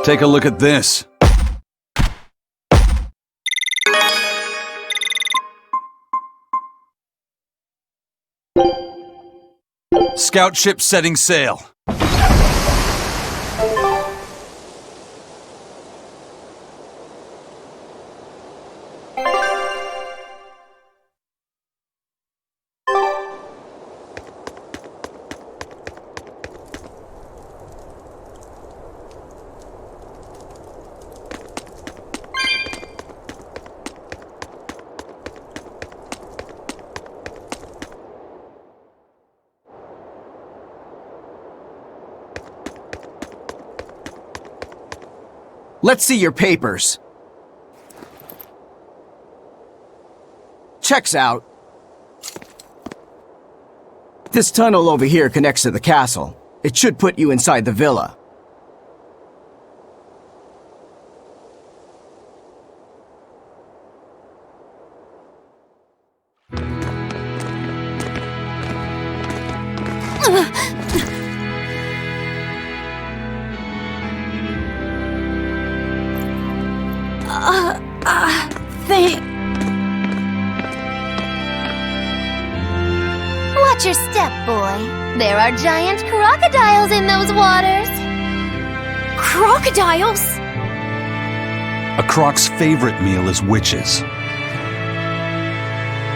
Take a look at this. Scout ship setting sail. Let's see your papers. Checks out. This tunnel over here connects to the castle. It should put you inside the villa. Watch your step, boy. There are giant crocodiles in those waters. Crocodiles? A croc's favorite meal is witches.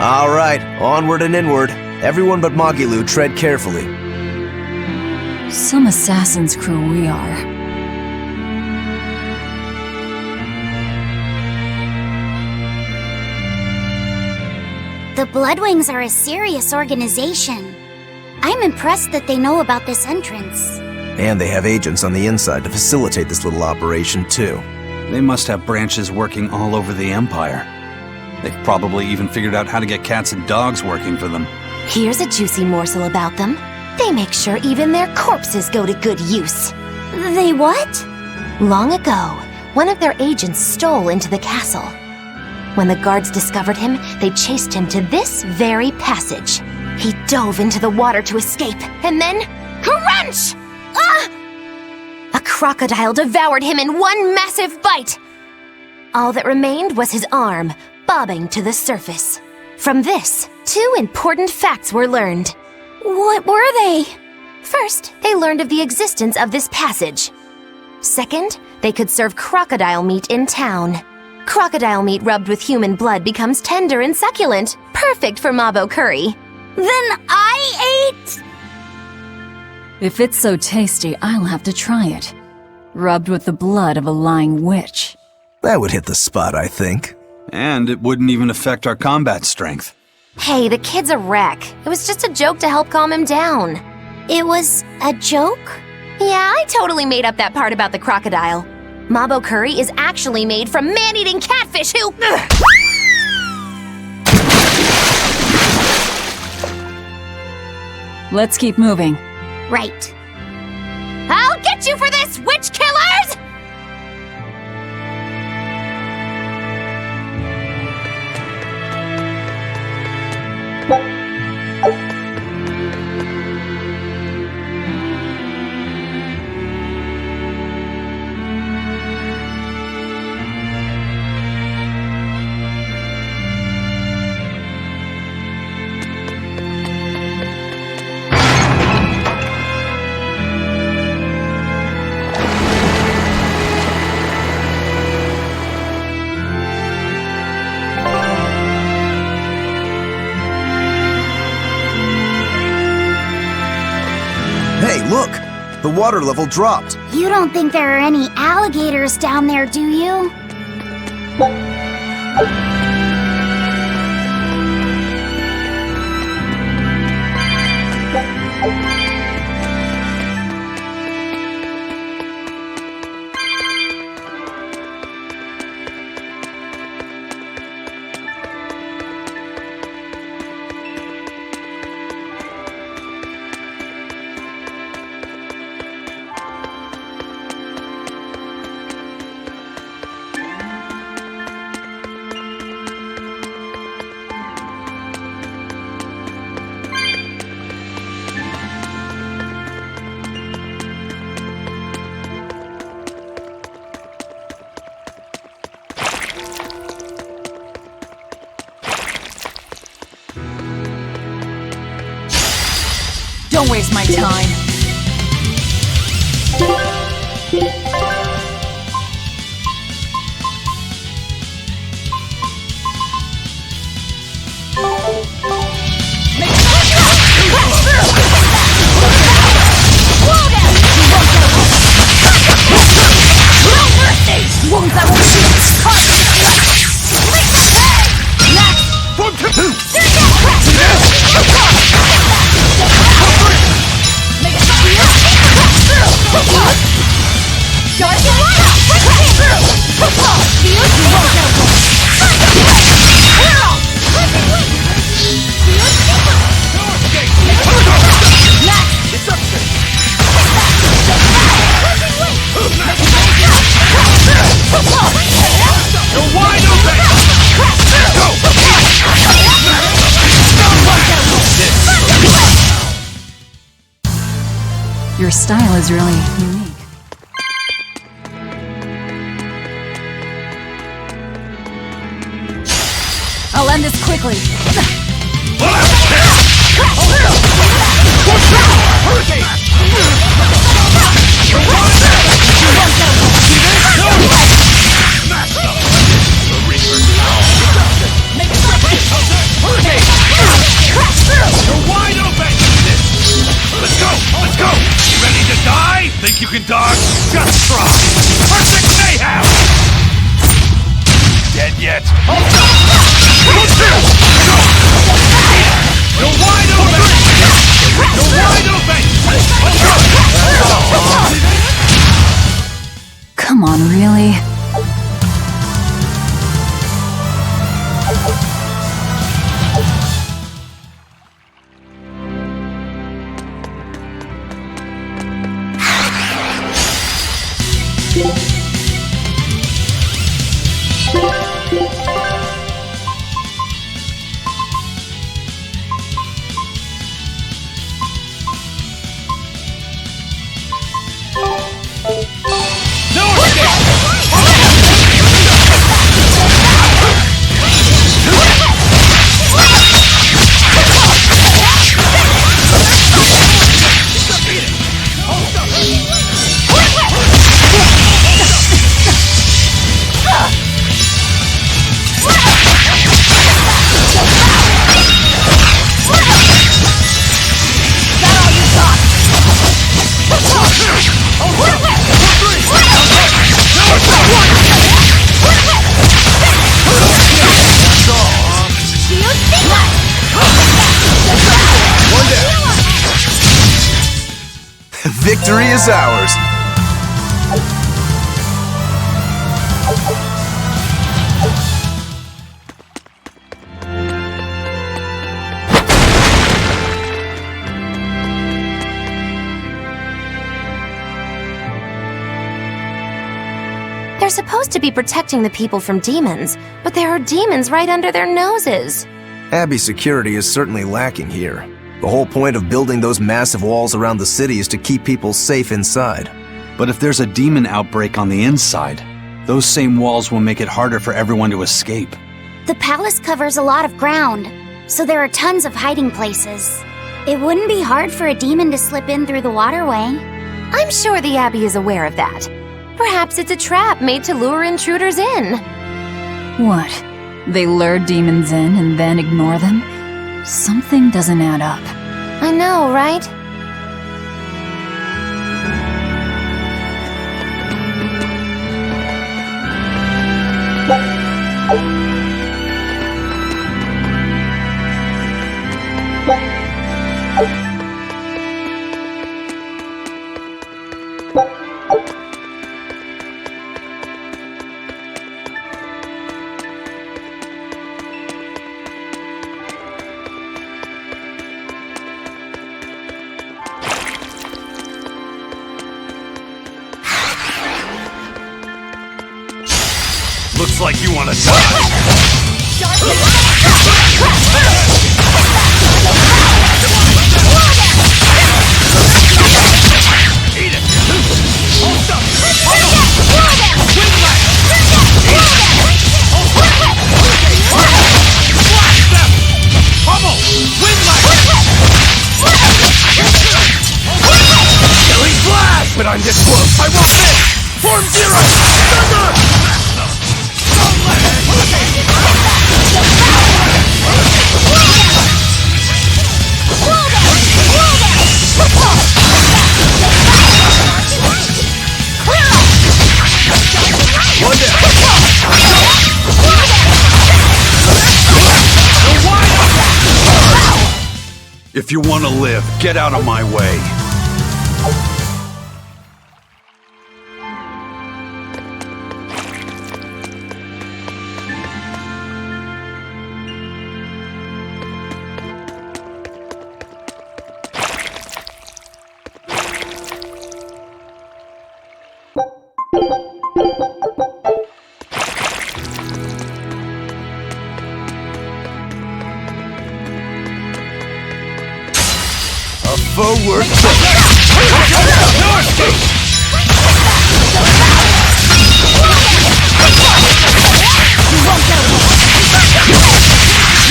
All right, onward and inward. Everyone but Magilu, tread carefully. Some assassin's crew we are. The Bloodwings are a serious organization. I'm impressed that they know about this entrance. And they have agents on the inside to facilitate this little operation, too. They must have branches working all over the Empire. They've probably even figured out how to get cats and dogs working for them. Here's a juicy morsel about them. They make sure even their corpses go to good use. They what? Long ago, one of their agents stole into the castle. When the guards discovered him, they chased him to this very passage. He dove into the water to escape, and then... crunch! Ah! A crocodile devoured him in one massive bite. All that remained was his arm, bobbing to the surface. From this, two important facts were learned. What were they? First, they learned of the existence of this passage. Second, they could serve crocodile meat in town. Crocodile meat rubbed with human blood becomes tender and succulent, perfect for Mabo curry. Then I ate... If it's so tasty, I'll have to try it. Rubbed with the blood of a lying witch. That would hit the spot, I think. And it wouldn't even affect our combat strength. Hey, the kid's a wreck. It was just a joke to help calm him down. It was a joke? Yeah, I totally made up that part about the crocodile. Mabo curry is actually made from man-eating catfish who... Let's keep moving. Right. I'll get you for this, witch killers! Hey, look! The water level dropped. You don't think there are any alligators down there, do you? Don't waste my time. Wounds that will shoot Your style is really unique. I'll end this quickly. Let's go! You ready to die? Think you can dodge? Just try! Perfect mayhem! Dead yet? Hold up! You're wide open! You're wide open! Come on, really? Victory is ours! They're supposed to be protecting the people from demons, but there are demons right under their noses. Abbey's security is certainly lacking here. The whole point of building those massive walls around the city is to keep people safe inside. But if there's a demon outbreak on the inside, those same walls will make it harder for everyone to escape. The palace covers a lot of ground, so there are tons of hiding places. It wouldn't be hard for a demon to slip in through the waterway. I'm sure the Abbey is aware of that. Perhaps it's a trap made to lure intruders in. What? They lure demons in and then ignore them? Something doesn't add up. I know, right? Looks like you want to die! Eat it! Hold up! Pummel! Windlash! I'm this close! I won't miss! Form zero! Thunder! One down! If you want to live, get out of my way. Forward! No escape!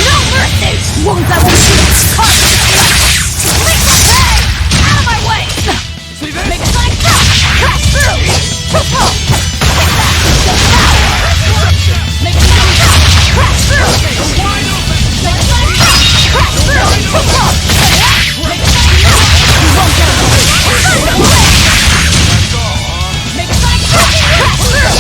No mercy! Won't I will shoot its heart! Out of my way! See this? Make it like that! Crash through! Make it like that! Crash through! Make it like that! Crash through! Make it like that! You won't get away! Make it like that! Crash through!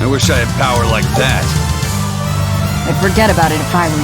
I wish I had power like that. I'd forget about it if I were you.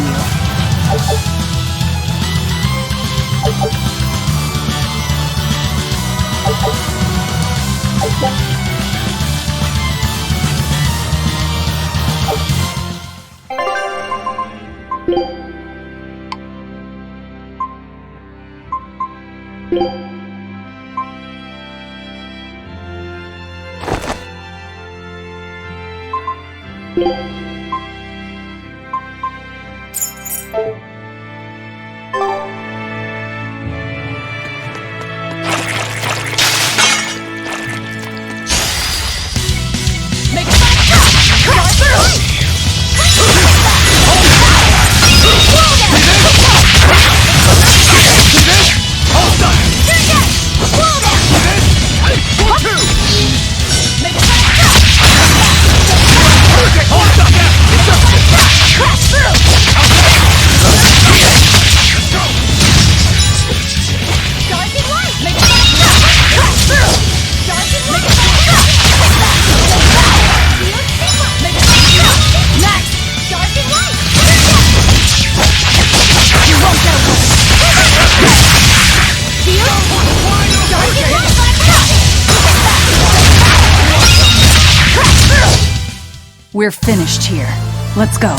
We're finished here. Let's go.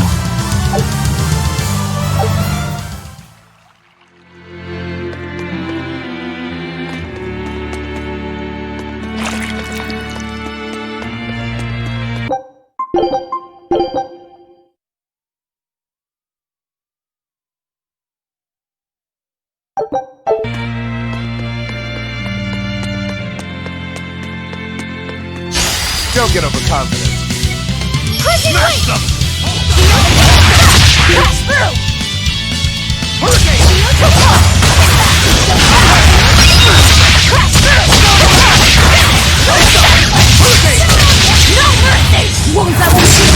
Don't get overconfident. Smash them! Crash through! Hurricane! Crash through! Hurricane! No mercy! Wounds that will heal!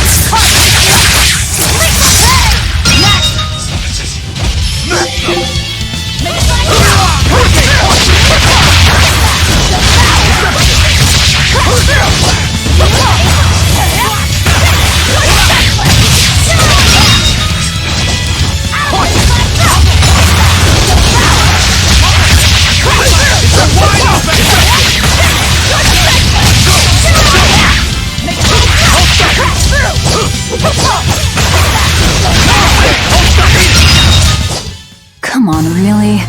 Come on, really?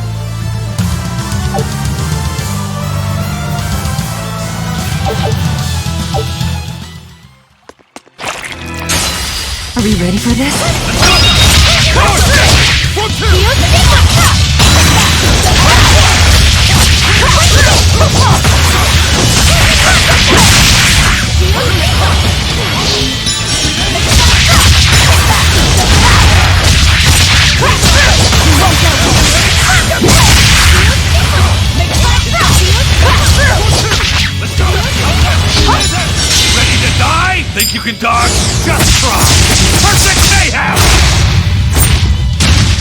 Are we ready for this? Ready to die? Think you can dodge? Just try! Perfect mayhem!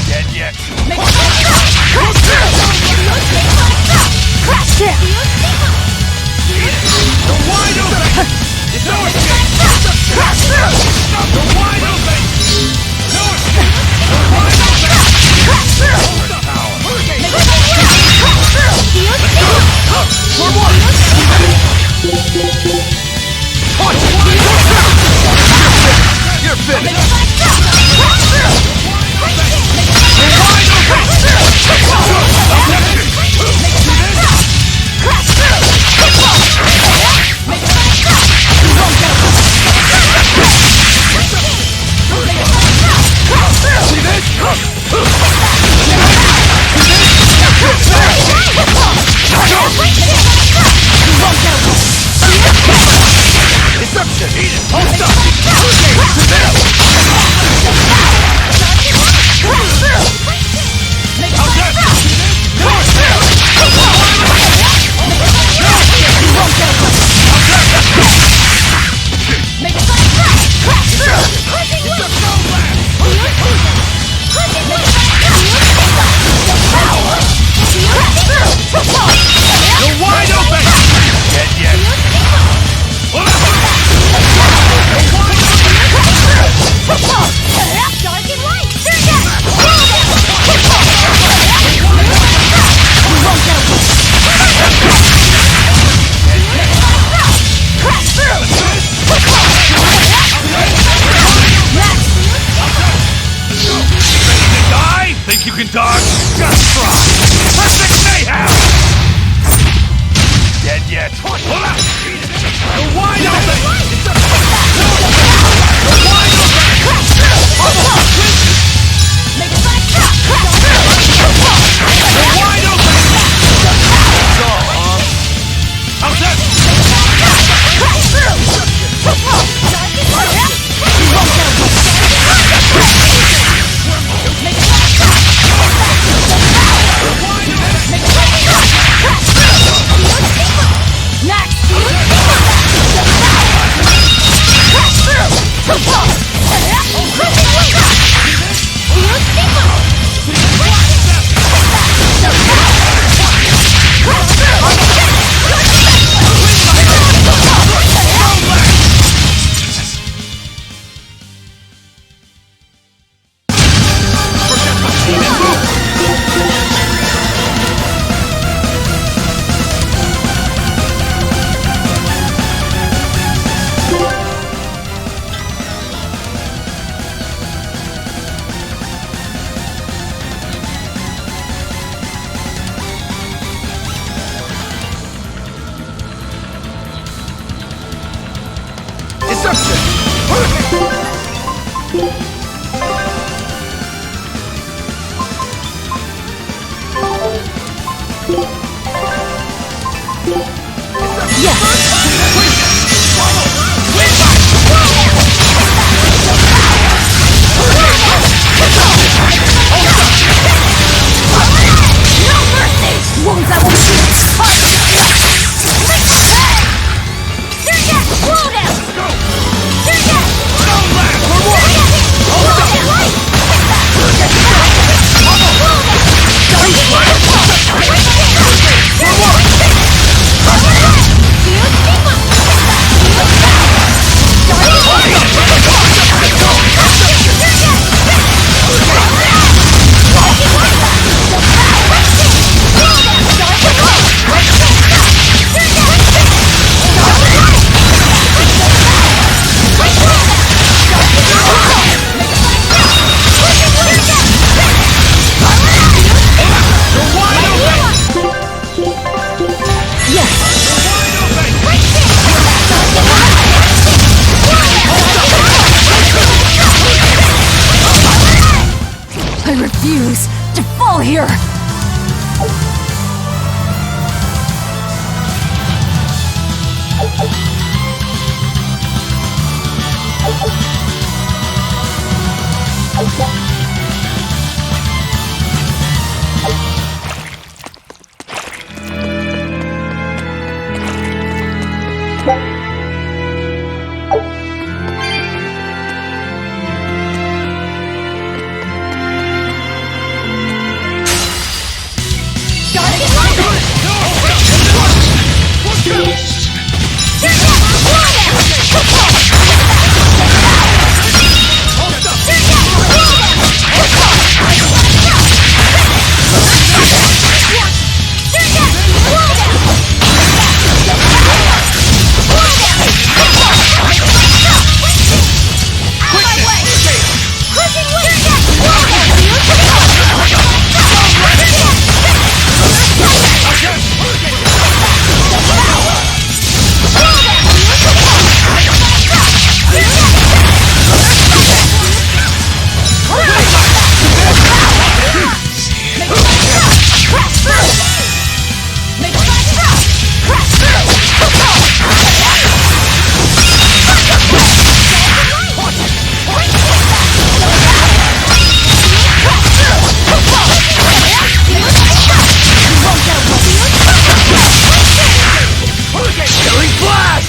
Dead yet? You're wide open! There's no escape! You're wide open! No escape! You're wide open! Over the power! For one! You're finished. Dodge, just try! Perfect mayhem! Dead yet? Pull out! You're wide open! You're wide open! You're wide open! How's that?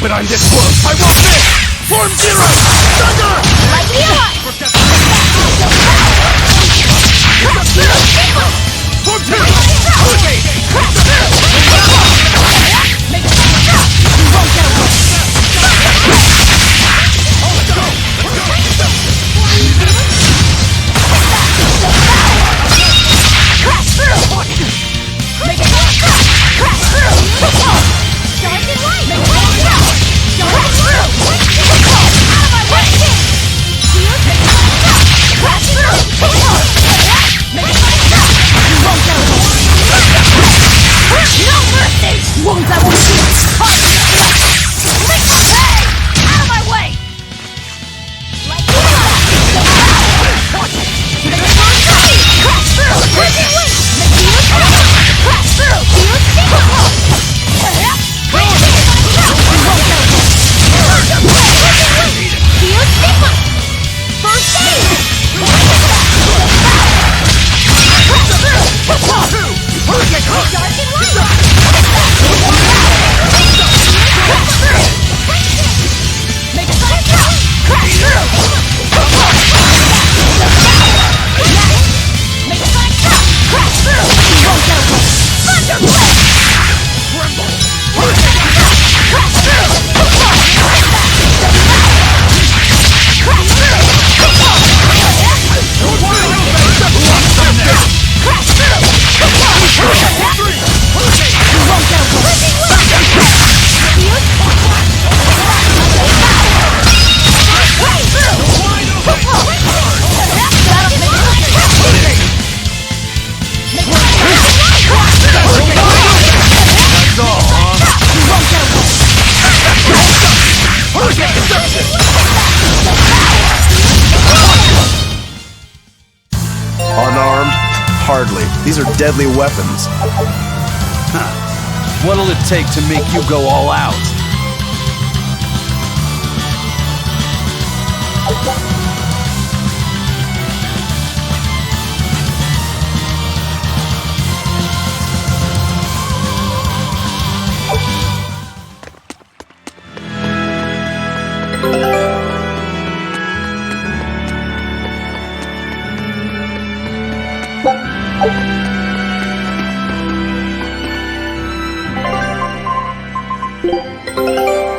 But I'm this close! I won't miss! Form Zero! Thunder! Form Two! Unarmed? Hardly. These are deadly weapons. What'll it take to make you go all out?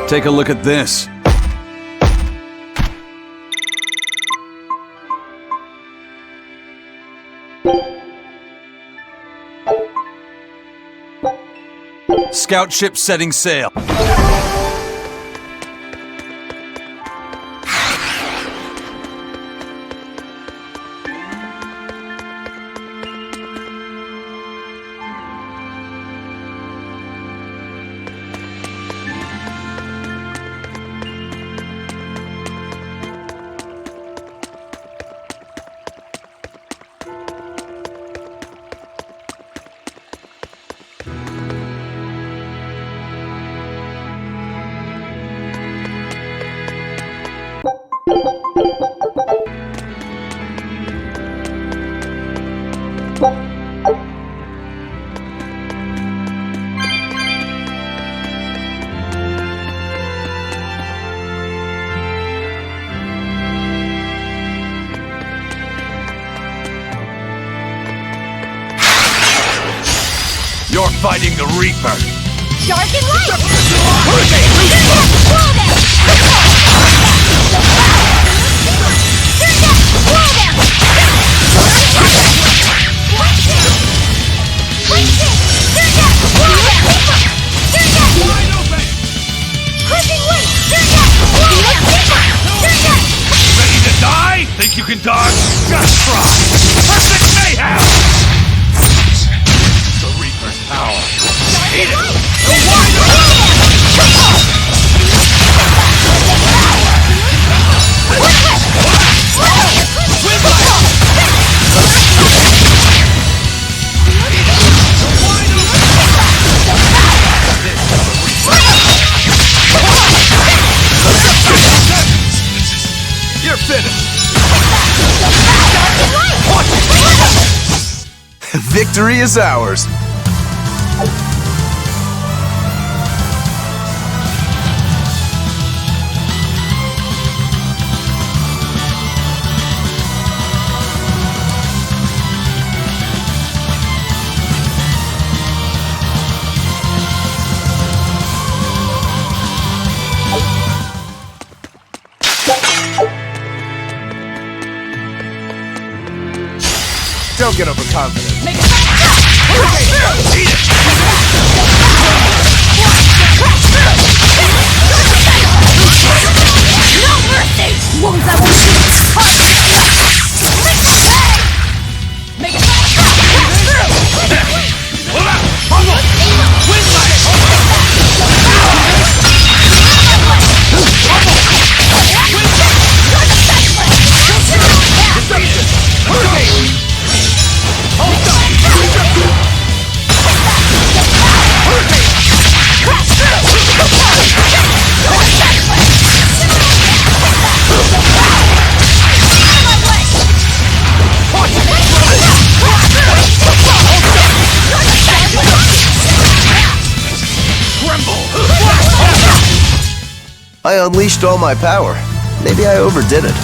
Take a look at this. Scout ship setting sail. You're fighting the Reaper! Dark and light! Ready to die? Think you can dodge? Just try! Perfect mayhem! The Reaper's power. Eat it! The wide You're finished! Victory is ours. Don't get overconfident. Make it Eat it! No mercy! Wounds I won't heal. Make it Hold up! Humble! Wind light! I unleashed all my power. Maybe I overdid it.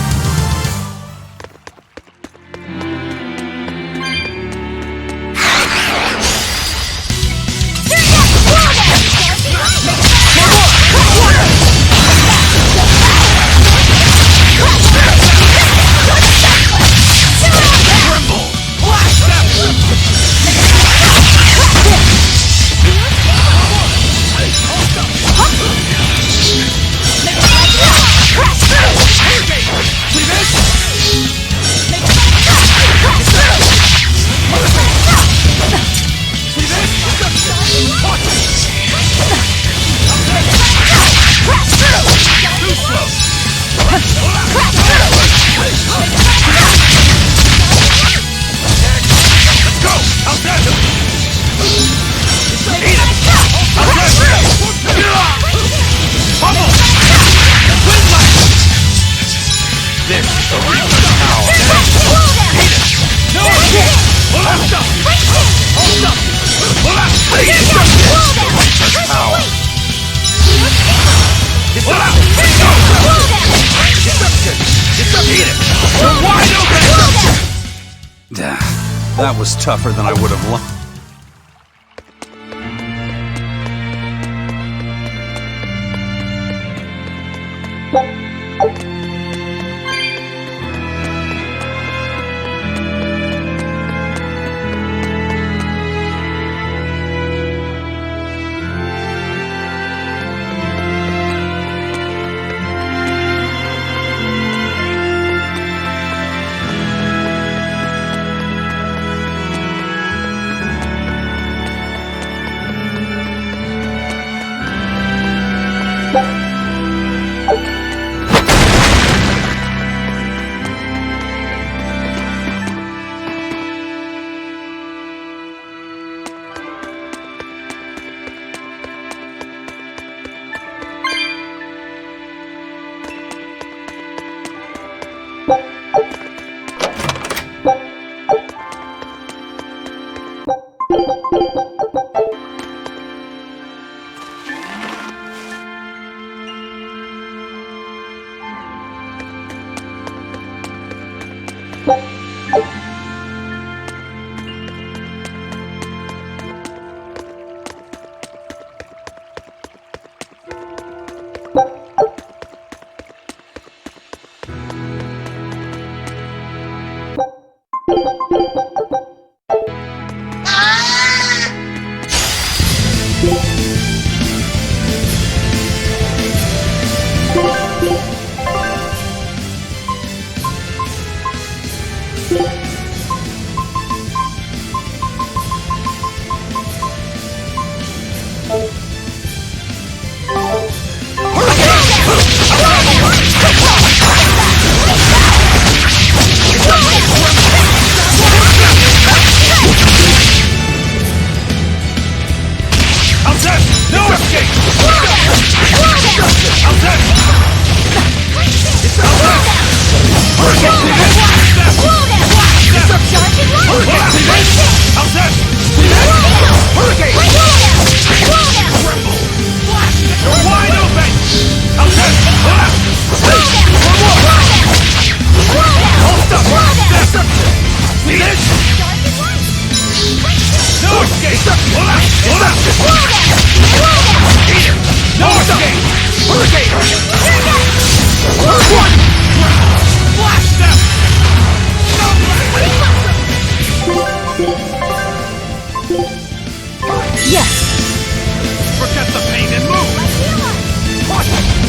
That was tougher than I would have liked. No escape!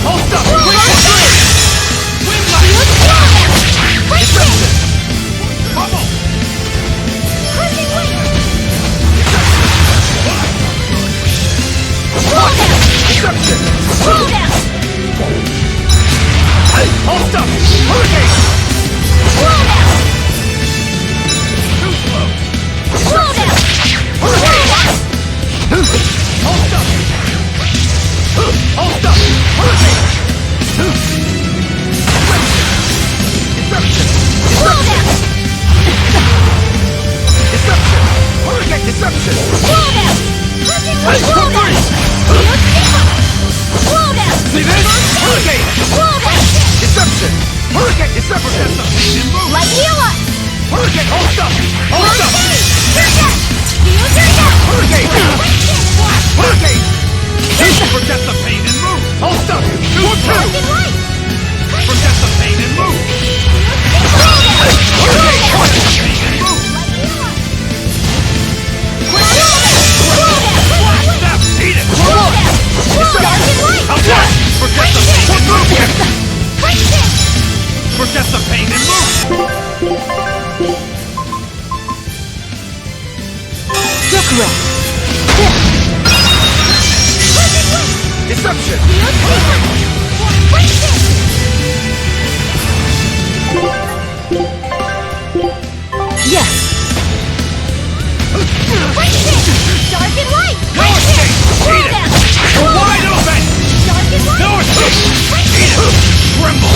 Hold up! Quick retreat! Wind light! Deception! Bubble! Deception! Hey, hold up! Hurricane! Too slow! Hurricane! Hold up! Hold up! Hurricane! Deception! Deception! Hurricane deception! Hey, see this? Hurricane! Deception! Hurricane deception! Like you are! Hurricane, hold up! Hold up! Hurricane! Hurricane! Forget the pain and move! Hold up! Two! Forget the pain and move! Hurricane! Pain and move! Step! Eat it! Outside! Forget the pain and move! Forget the pain and move! Deception! Yes! Dark and light! No escape! Eat it! You're wide open! Dark and light! No escape! Eat it! Tremble!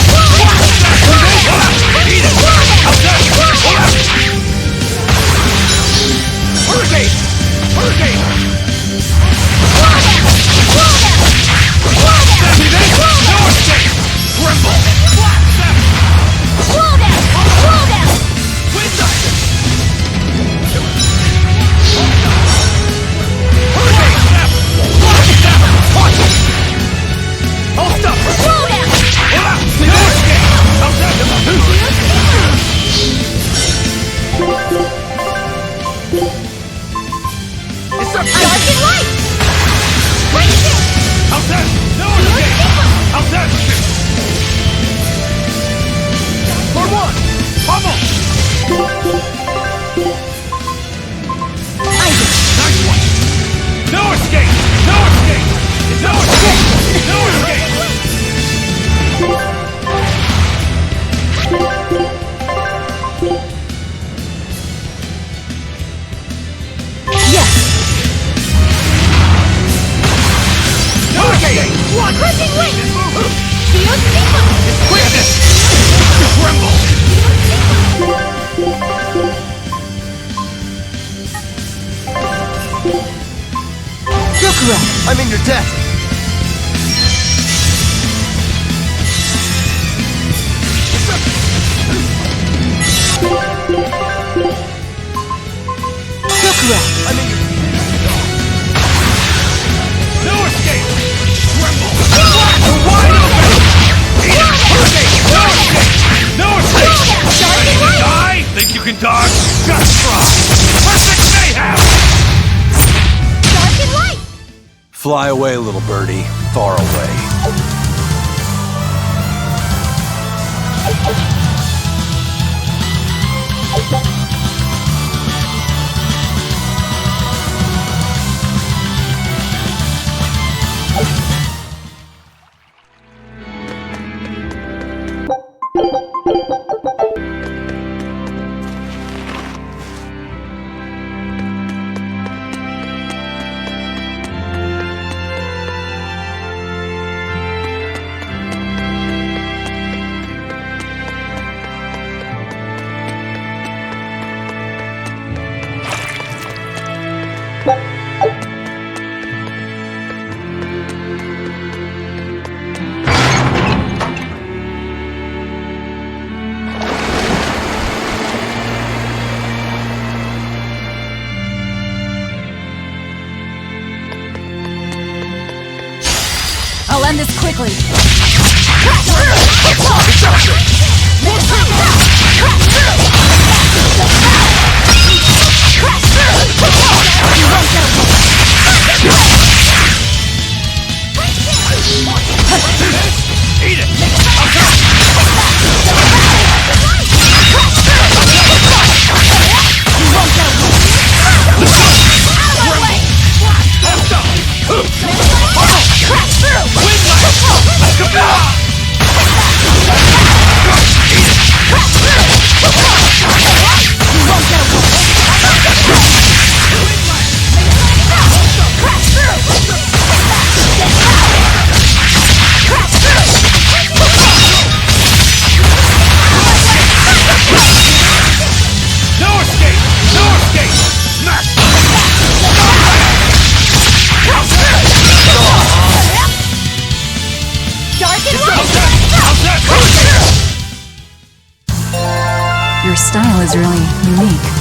Eat it! Outside! Hurricane! Hurricane! See this? No escape! Tremble! Wind action! Hurricane! Snap! Snap! Punch! Hold up! See this? Outside! Deception! Outside! No escape! Outside! For one! Pummel! Nice one! No escape! No escape! No escape! No escape! No escape! Crushing wind! It's quickness! Tremble! I'm in your debt. I'm in your... No escape! Tremble! You're wide open! Hurricane! No escape! No escape! Die? Think you can dodge? Just try! Perfect mayhem! Dark and light! Fly away, little birdie. Far away. Dark and How's light! that? Your style is really unique.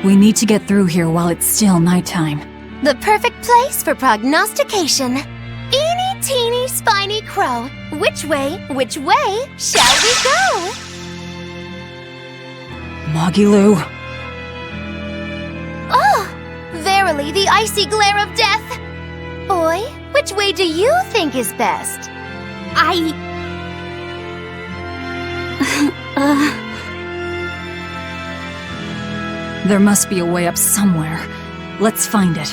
We need to get through here while it's still nighttime. The perfect place for prognostication. Eeny, teeny, spiny crow. Which way shall we go? Moggy-Loo. Oh, verily the icy glare of death. Boy, which way do you think is best? There must be a way up somewhere. Let's find it.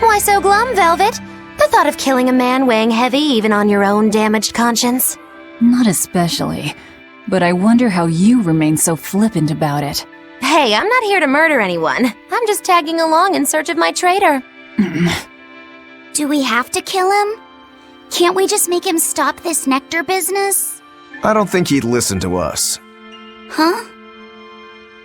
Why so glum, Velvet? The thought of killing a man weighing heavy even on your own damaged conscience? Not especially. But I wonder how you remain so flippant about it. Hey, I'm not here to murder anyone. I'm just tagging along in search of my traitor. Do we have to kill him? Can't we just make him stop this nectar business? I don't think he'd listen to us. Huh?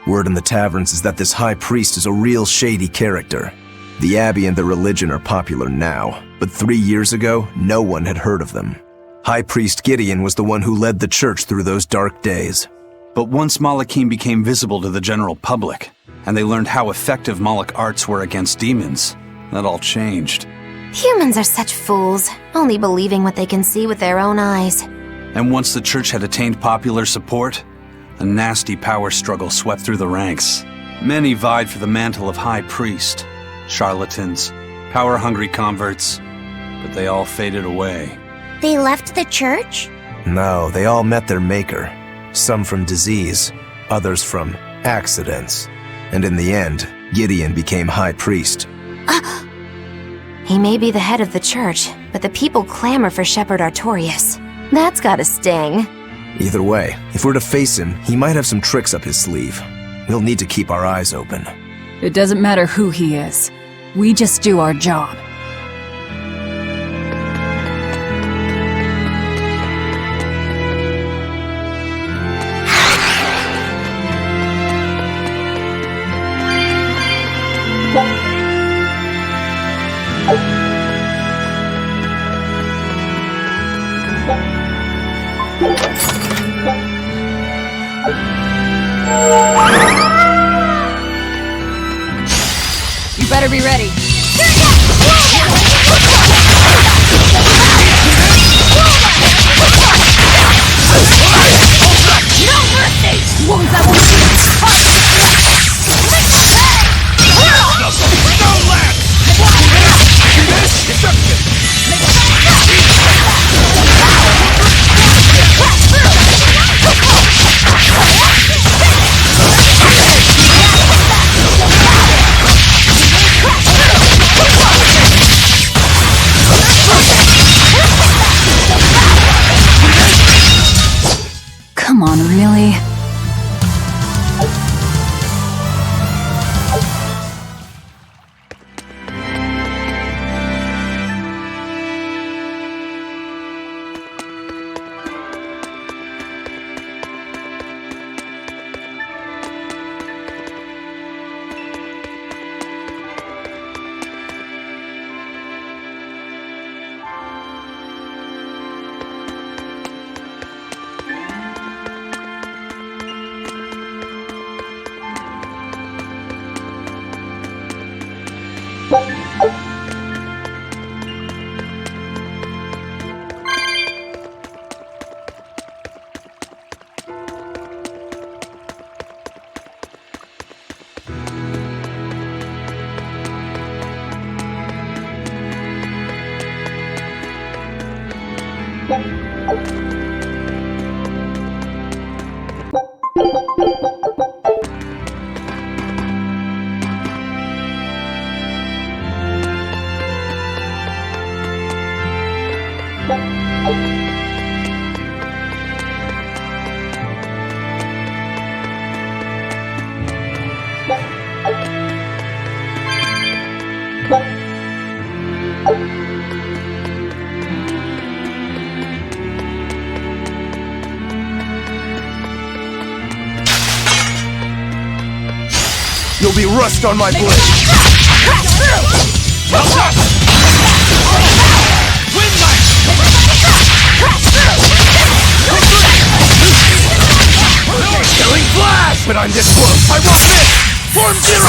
Word in the taverns is that this high priest is a real shady character. The Abbey and their religion are popular now, but 3 years ago, no one had heard of them. High Priest Gideon was the one who led the church through those dark days. But once Malachim became visible to the general public, and they learned how effective Moloch arts were against demons, that all changed. Humans are such fools, only believing what they can see with their own eyes. And once the church had attained popular support, a nasty power struggle swept through the ranks. Many vied for the mantle of high priest. Charlatans, power-hungry converts, but they all faded away. They left the church? No, they all met their maker. Some from disease, others from accidents. And in the end, Gideon became high priest. He may be the head of the church, but the people clamor for Shepherd Artorius. That's gotta sting. Either way, if we're to face him, he might have some tricks up his sleeve. We'll need to keep our eyes open. It doesn't matter who he is. We just do our job. You better be ready. No mercy! Wounds that won't No land! Destruction! You'll be rust on my blade. Killing flash! But I'm this close. I won't miss! Form zero!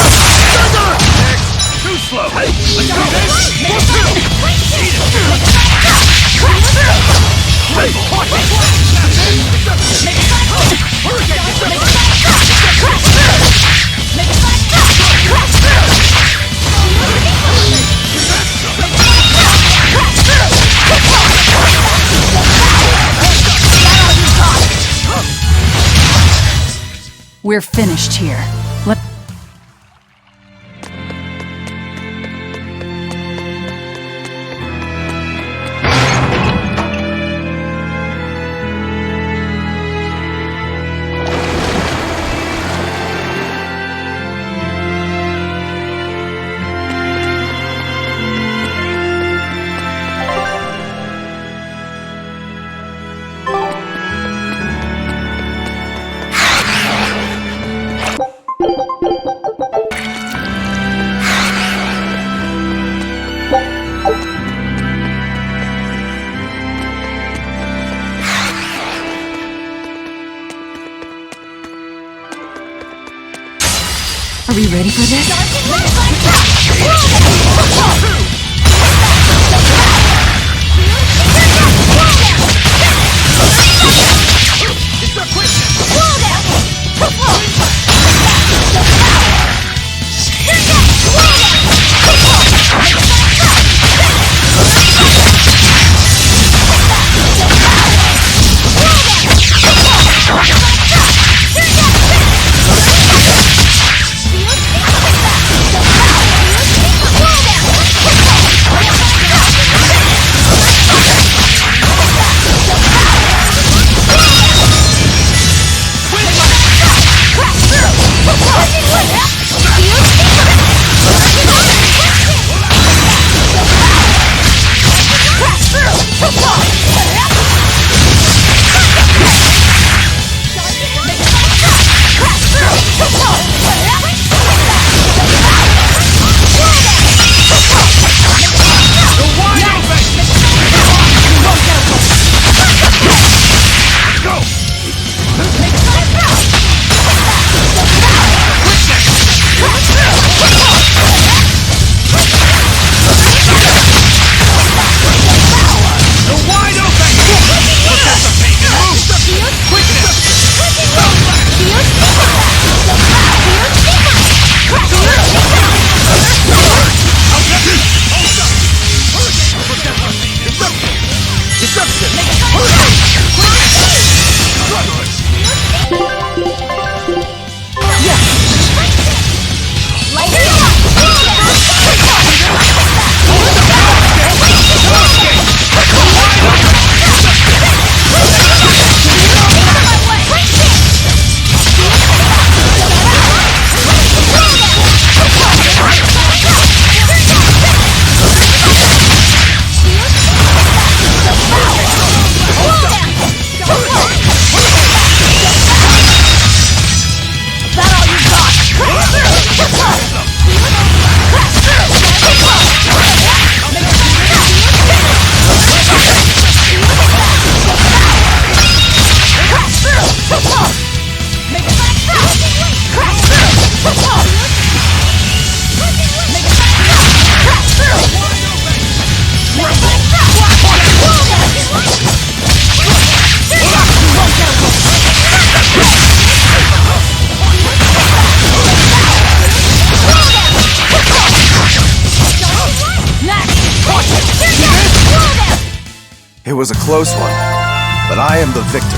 Thunder! Next! Too slow! Hey! Let's do this! Form two! Eat it! Hey! We're finished here. Are we ready for this? It was a close one, but I am the victor.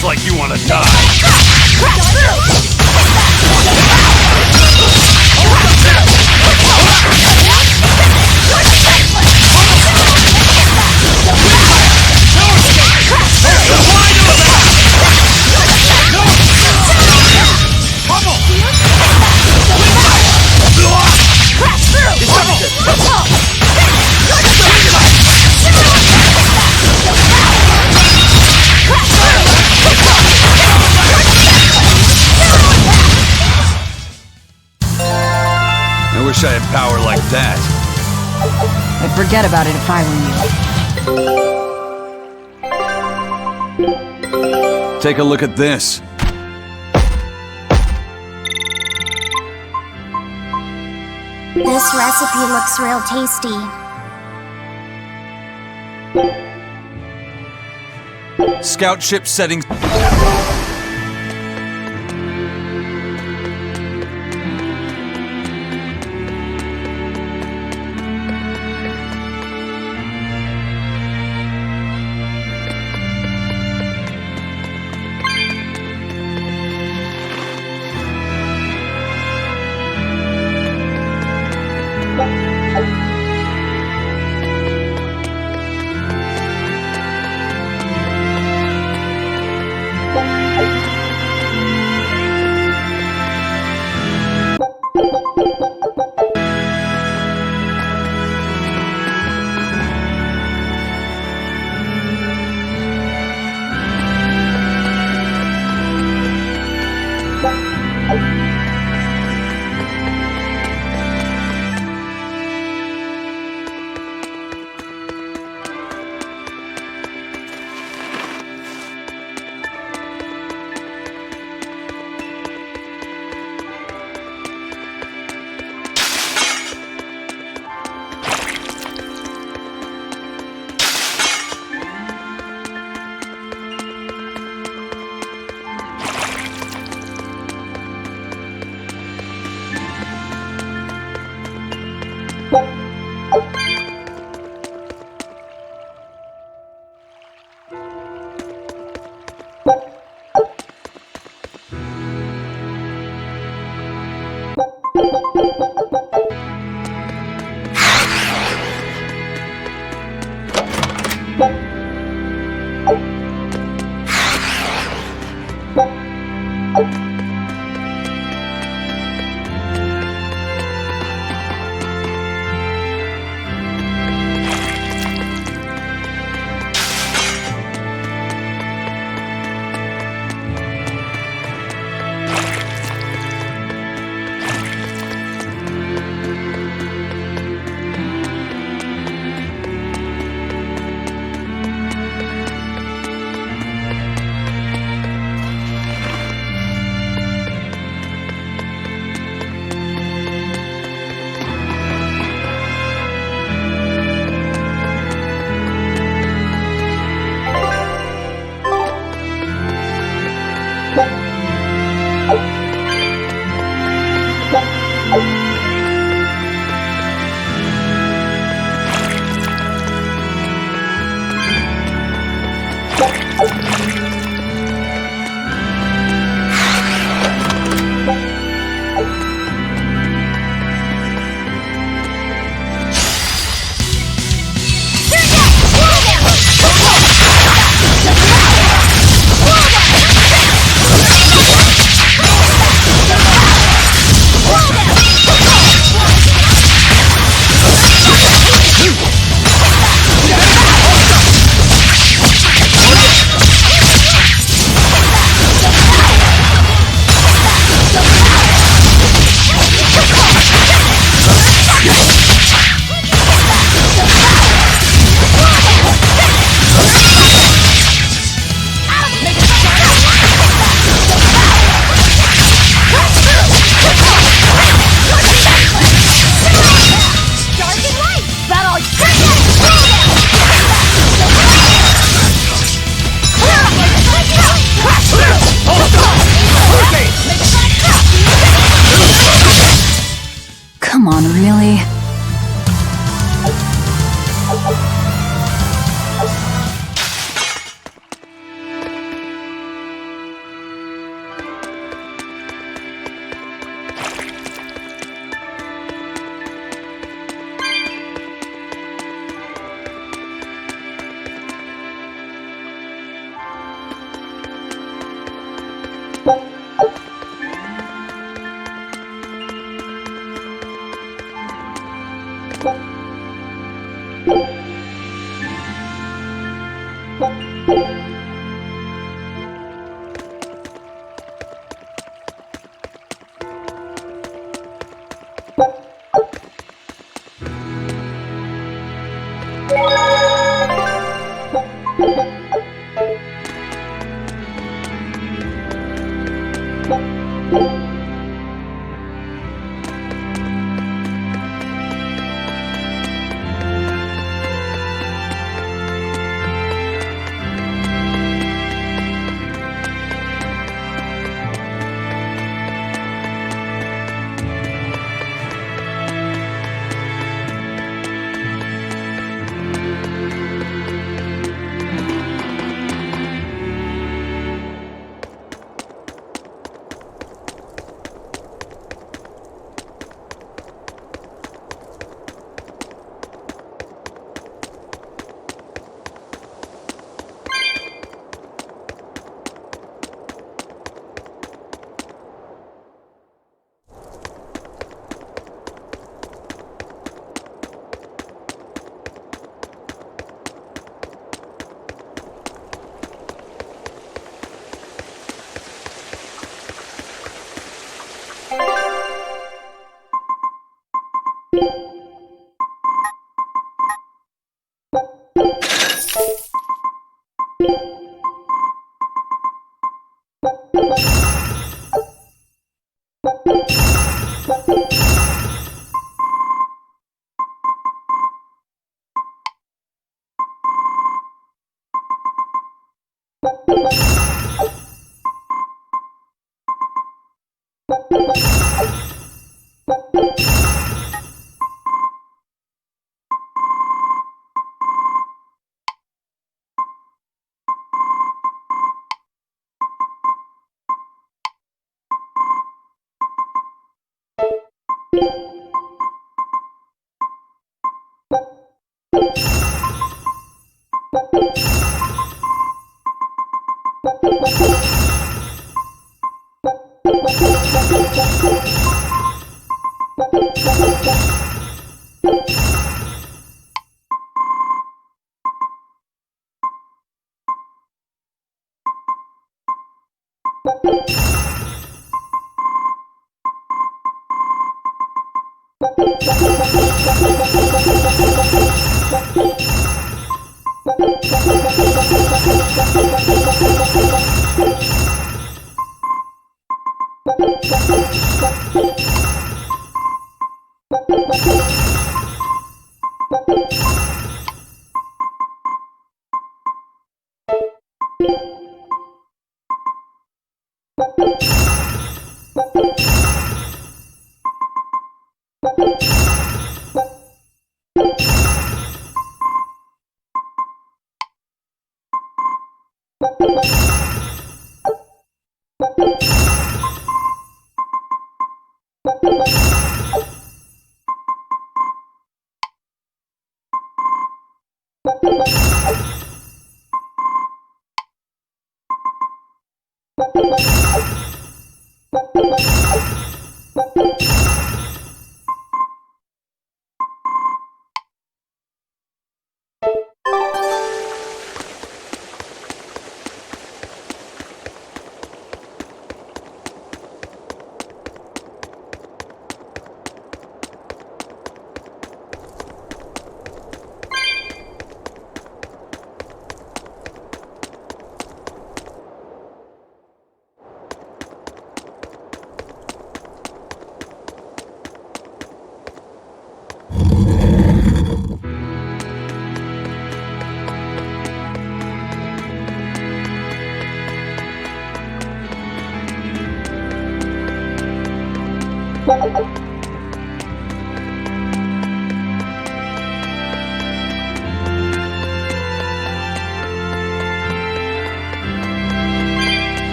Looks like you want to die. I wish I had power like that. I'd forget about it if I were you. Take a look at this. This recipe looks real tasty. Scout ship settings. Come on, really?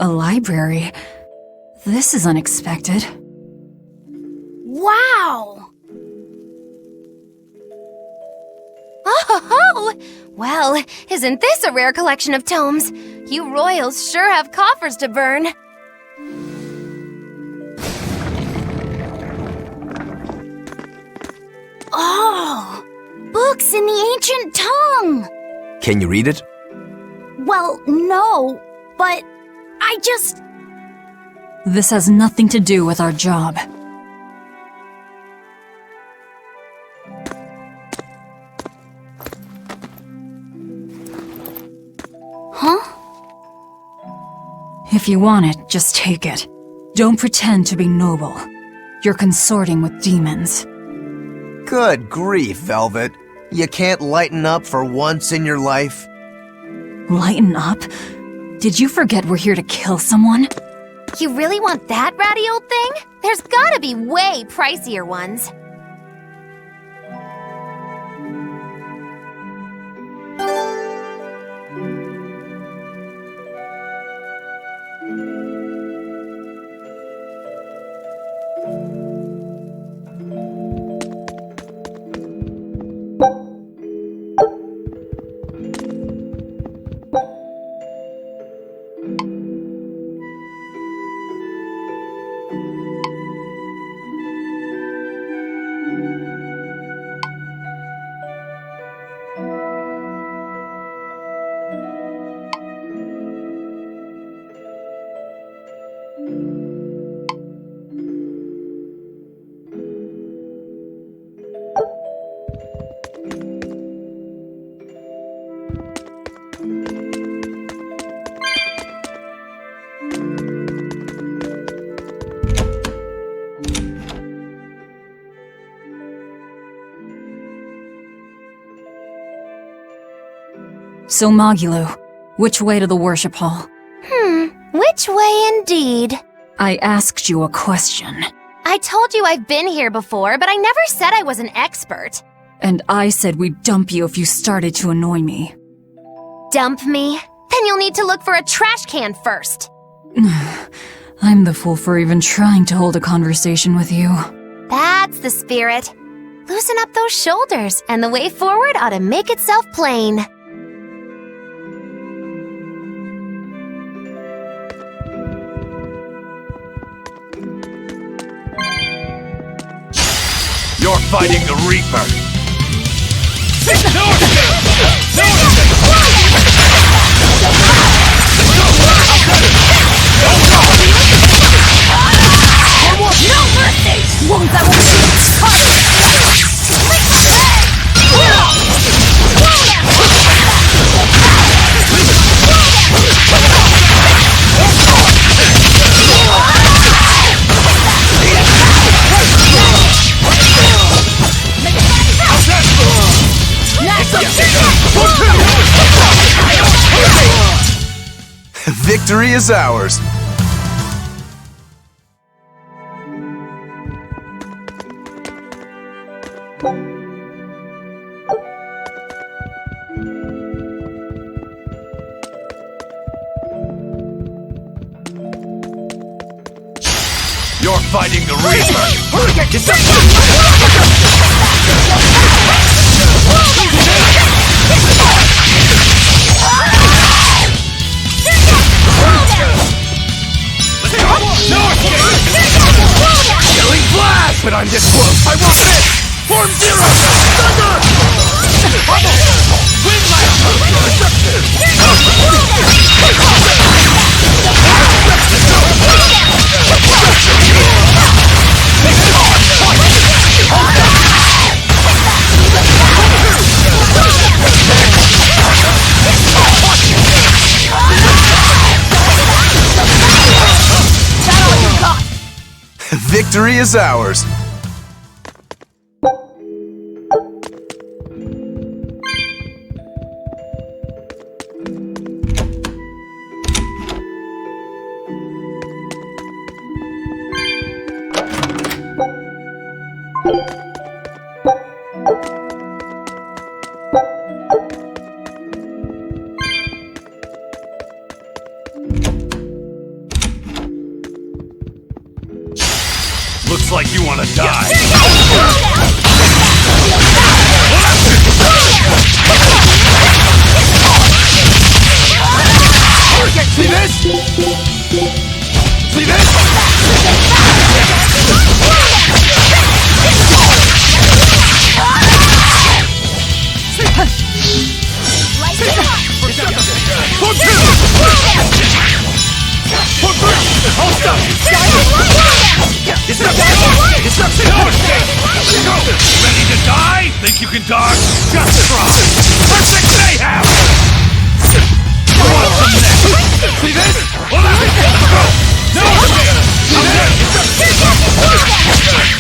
A library? This is unexpected. Wow! Oh, well, isn't this a rare collection of tomes? You royals sure have coffers to burn. Oh! Books in the ancient tongue! Can you read it? Well, no, but I just... This has nothing to do with our job. Huh? If you want it, just take it. Don't pretend to be noble. You're consorting with demons. Good grief, Velvet. You can't lighten up for once in your life? Lighten up? Did you forget we're here to kill someone? You really want that ratty old thing? There's gotta be way pricier ones. So Magulu, which way to the worship hall? Which way indeed? I asked you a question. I told you I've been here before, but I never said I was an expert. And I said we'd dump you if you started to annoy me. Dump me? Then you'll need to look for a trash can first. I'm the fool for even trying to hold a conversation with you. That's the spirit. Loosen up those shoulders, and the way forward ought to make itself plain. You're fighting the Reaper! No escape! No escape! No mercy! Won't that Victory is ours! You're fighting the Reaper! Killing blast! But I'm this close! I want this! Form zero! Thunder! Wind Victory is ours! Looks like you want to die. See this? See this? Ready to die? Think you can dodge? Just try. Perfect mayhem! Want some next? See this? Hold on! Go! No!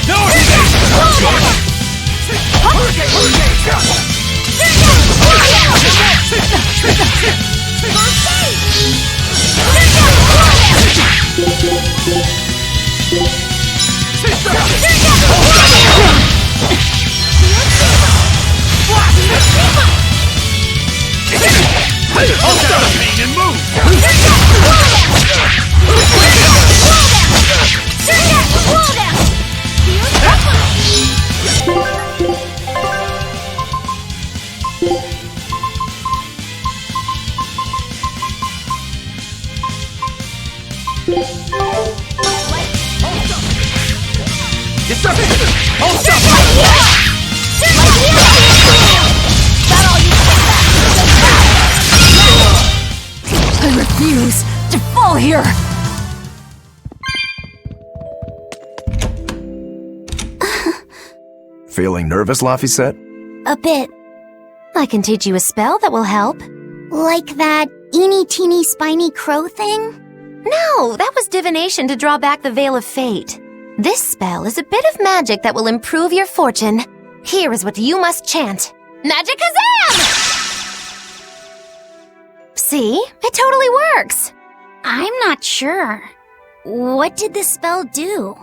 No! Hold down the pain and move! I refuse to fall here! Feeling nervous, Laphicet? A bit. I can teach you a spell that will help. Like that eeny-teeny spiny crow thing? No, that was divination to draw back the Veil of Fate. This spell is a bit of magic that will improve your fortune. Here is what you must chant. Magicazam! See? It totally works. I'm not sure. What did the spell do?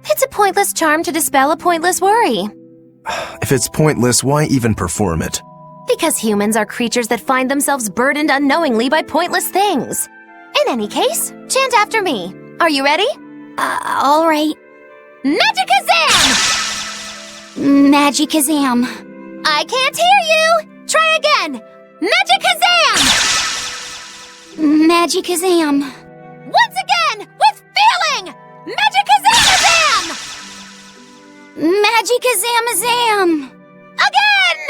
It's a pointless charm to dispel a pointless worry. If it's pointless, why even perform it? Because humans are creatures that find themselves burdened unknowingly by pointless things. In any case, chant after me. Are you ready? All right. Magicazam! Magicazam. I can't hear you! Try again! Magicazam! Magicazam. Once again, with feeling! Magicazam-azam! Magicazamazam. Again!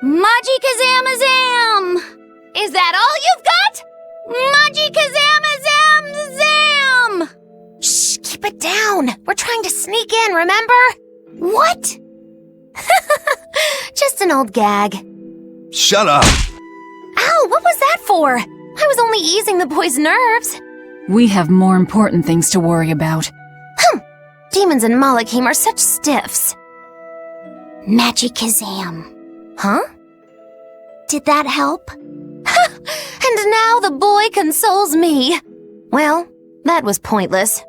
Magicazamazam. Is that all you've got? Magicazamazam-zam! Shh, keep it down. We're trying to sneak in, remember? What? Just an old gag. Shut up! Ow, what was that for? I was only easing the boy's nerves. We have more important things to worry about. Demons and Malachim are such stiffs. Magicazam. Huh? Did that help? And now the boy consoles me. Well, that was pointless.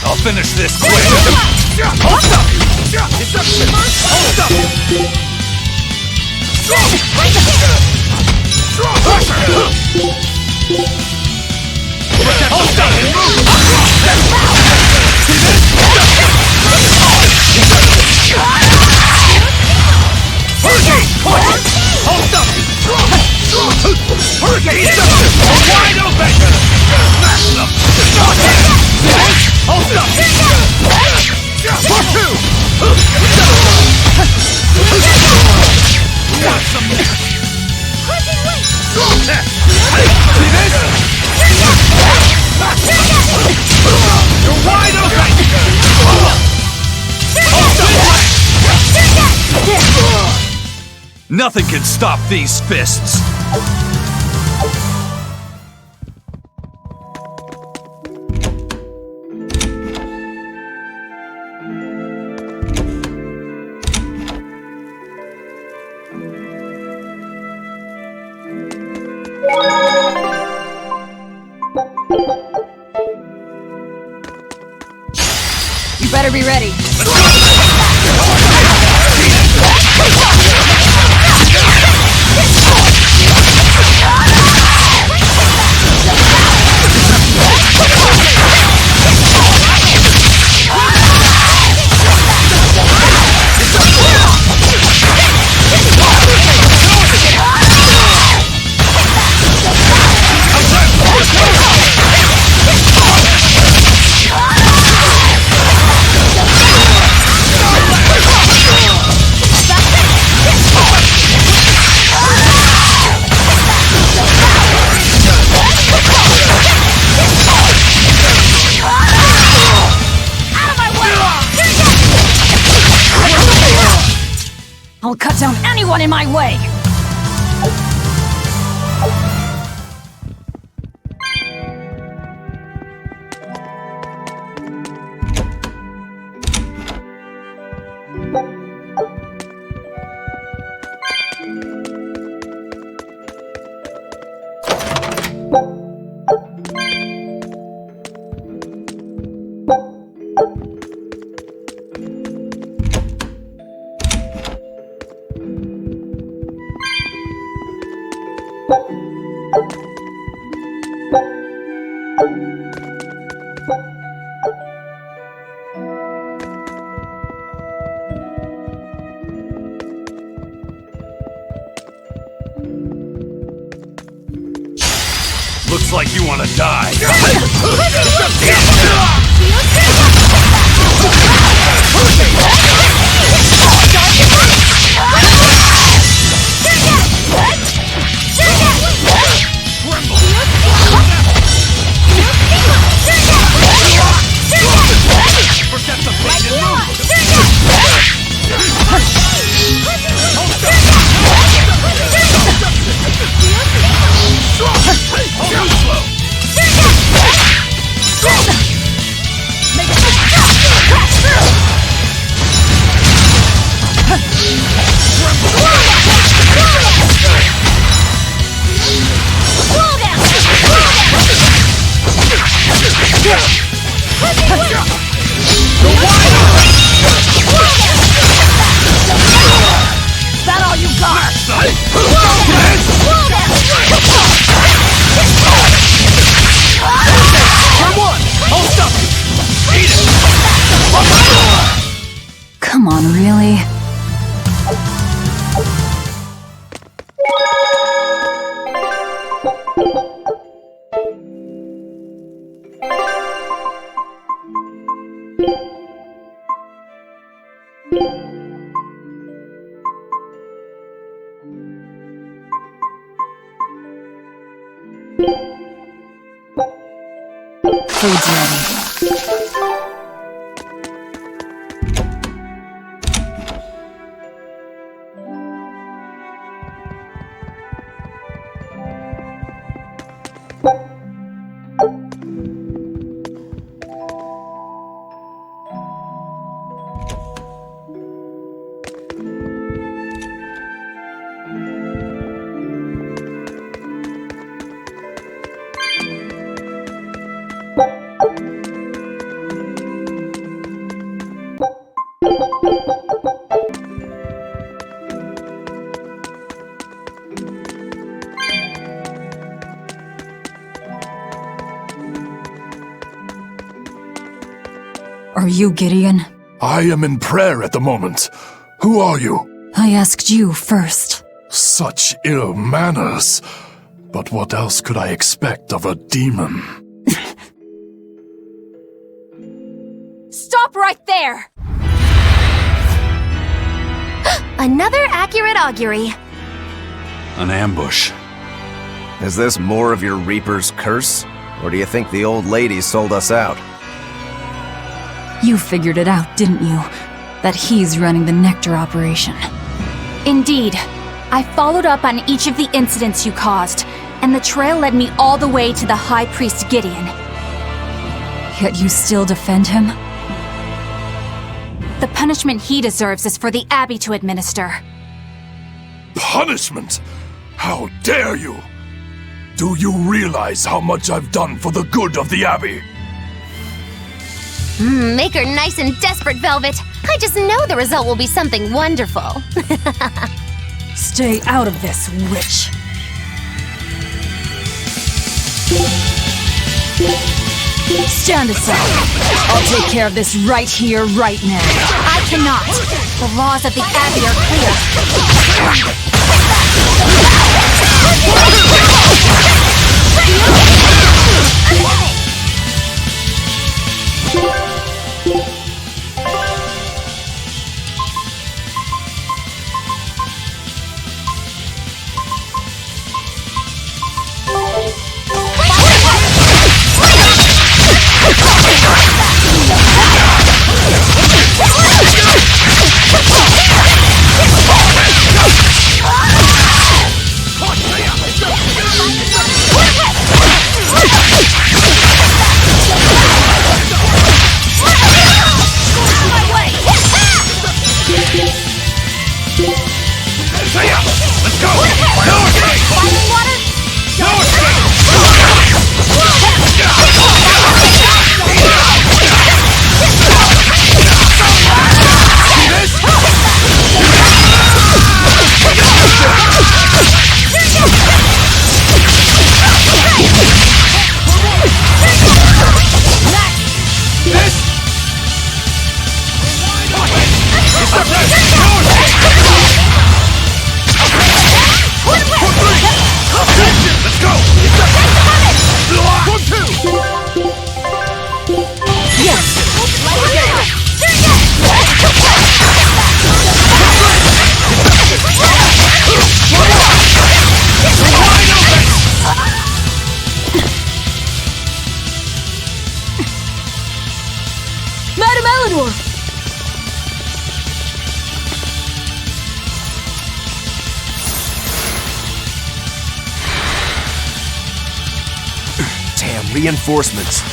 I'll finish this quick! Hold up! It's up! Hold up! Hold up! Hurricane! Hold up! Hurricane! Wide open! Smash them! Hold up! Part two! Want some next? See this? You're wide open! Nothing can stop these fists! be ready. I'll cut down anyone in my way! Looks like you want to die. Forget the pain and move. That all you got? Come on, really? Food's ready. Are you Gideon? I am in prayer at the moment. Who are you? I asked you first. Such ill manners. But what else could I expect of a demon? Stop right there! Another accurate augury. An ambush. Is this more of your Reaper's curse? Or do you think the old lady sold us out? You figured it out, didn't you? That he's running the Nectar operation. Indeed. I followed up on each of the incidents you caused, and the trail led me all the way to the High Priest Gideon. Yet you still defend him? The punishment he deserves is for the Abbey to administer. Punishment? How dare you? Do you realize how much I've done for the good of the Abbey? Make her nice and desperate, Velvet. I just know the result will be something wonderful. Stay out of this, witch. Stand aside. I'll take care of this right here, right now. I cannot. The laws of the Abbey are clear. Let's go! No escape! No escape! See this? This? It's the best! No escape! Let's go! One, two! Yes! Madame Eleanor! Damn, reinforcements.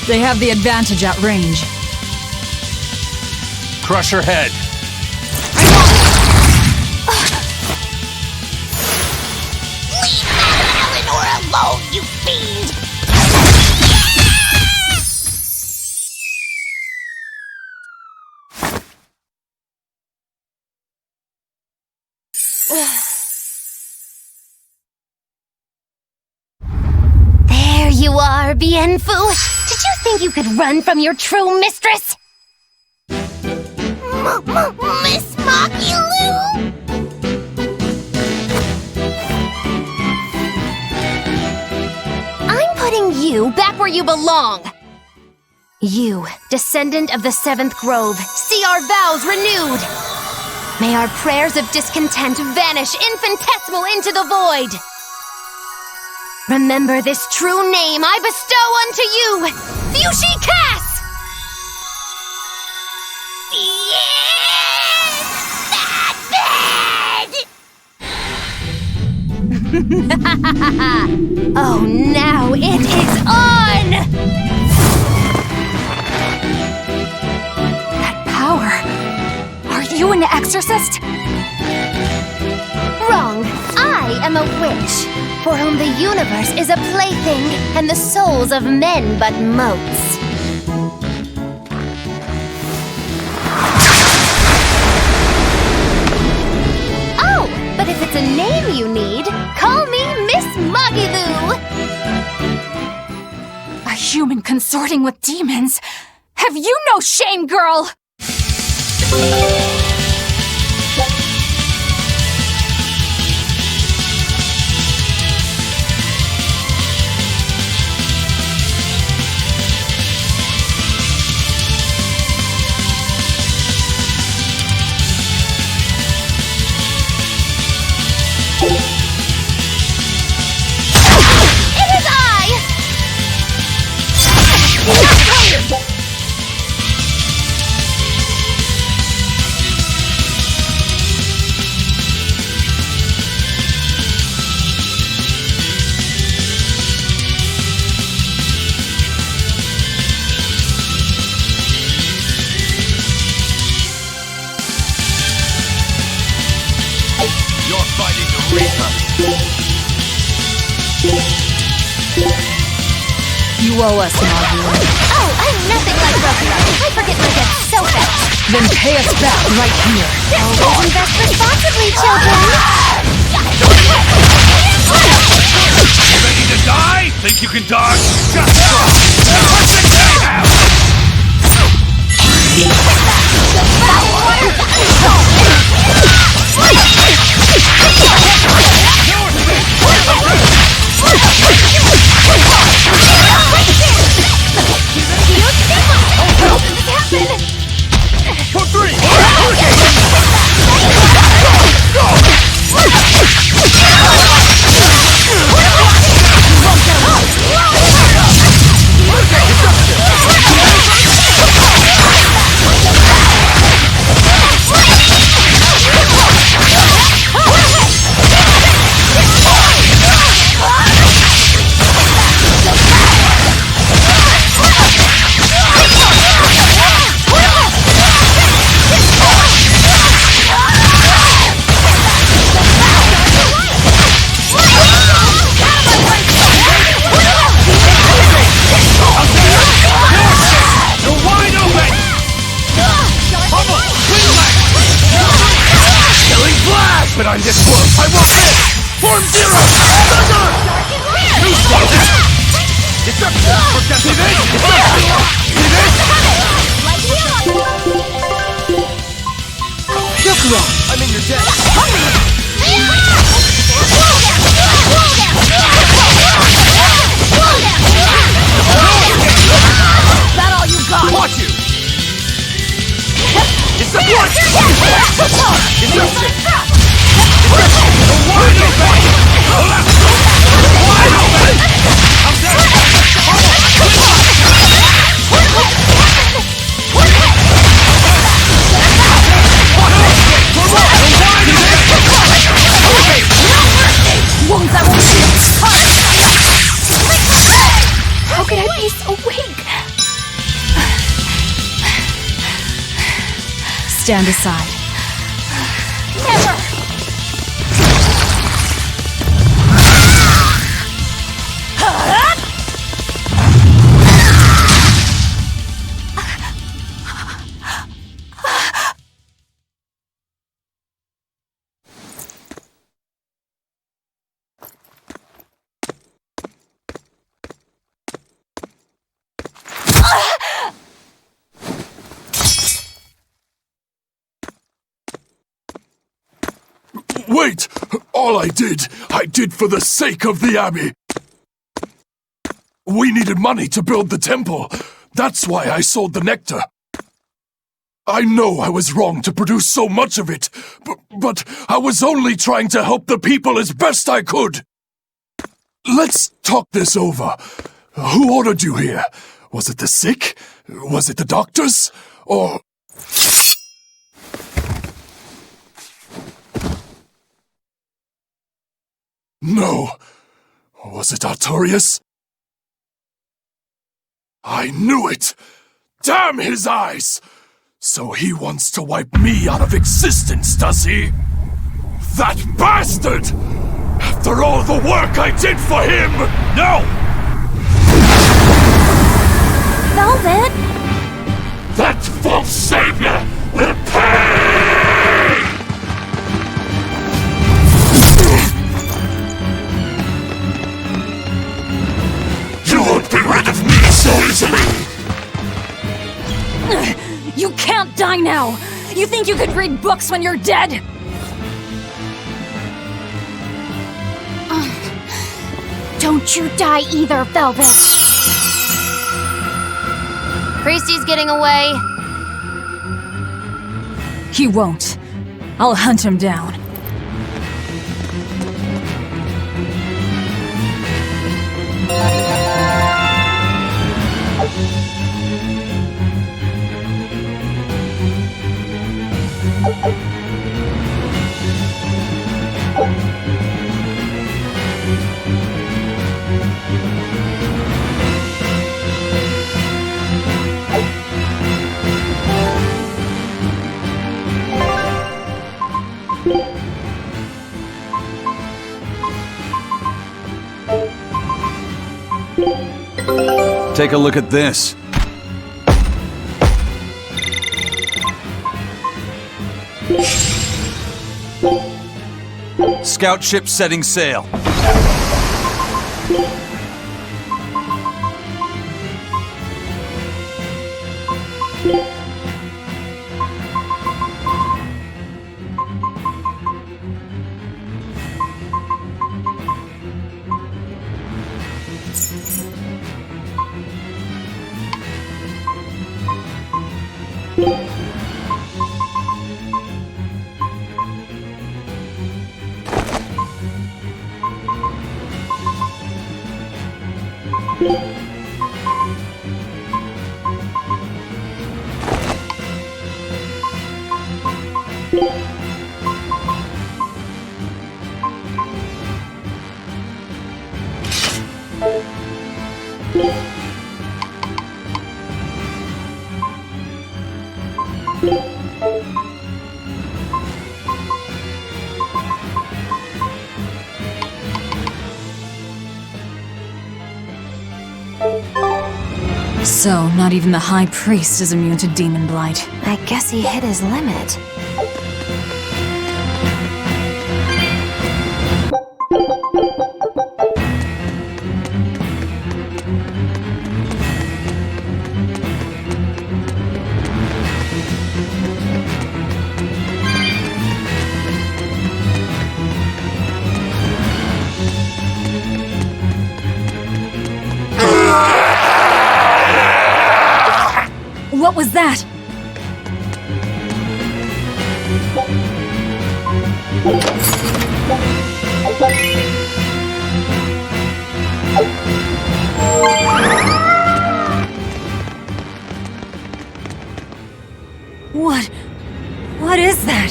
They have the advantage at range. Crush her head. Leave Madame Eleanor alone, you fiend! There you are, Bien Phu. Did you think you could run from your true mistress? Miss Mocky Lou? I'm putting you back where you belong. You, descendant of the Seventh Grove, see our vows renewed. May our prayers of discontent vanish infinitesimal into the void. Remember this true name I bestow unto you, Fushi Cass! Oh, now it is on! That power. Are you an exorcist? Wrong. I am a witch, for whom the universe is a plaything and the souls of men but motes. Oh, but if it's a name you need, call me Miss Magiloo. A human consorting with demons? Have you no shame, girl? It is I! You owe us, Marjorie. Oh, I'm nothing like Berseria. I forget my debt so fast. Then pay us back right here. Always invest responsibly, children. Ready to die? Think you can dodge? Just try! Perfect mayhem! For three! But I'm this close! I won't miss! Form zero! Thunder! New focus! Destruction! Protective it! Look wrong. I'm in your debt. That all you got? Watch you! It's the blood! Destruction! Wide open! Wide open! I'm dead! Won't that won't be How could I be so weak? Stand aside. Never! Wait! All I did for the sake of the Abbey! We needed money to build the temple. That's why I sold the nectar. I know I was wrong to produce so much of it, but I was only trying to help the people as best I could. Let's talk this over. Who ordered you here? Was it the sick? Was it the doctors? Or... No. Was it Artorius? I knew it! Damn his eyes! So he wants to wipe me out of existence, does he? That bastard! After all the work I did for him! No! Velvet? That false savior will pay! You won't be rid of me so easily! You can't die now! You think you could read books when you're dead? Don't you die either, Velvet. Priesty's getting away. He won't. I'll hunt him down. Take a look at this. Scout ship setting sail. So, not even the High Priest is immune to demon blight. I guess he hit his limit. What was that? What is that?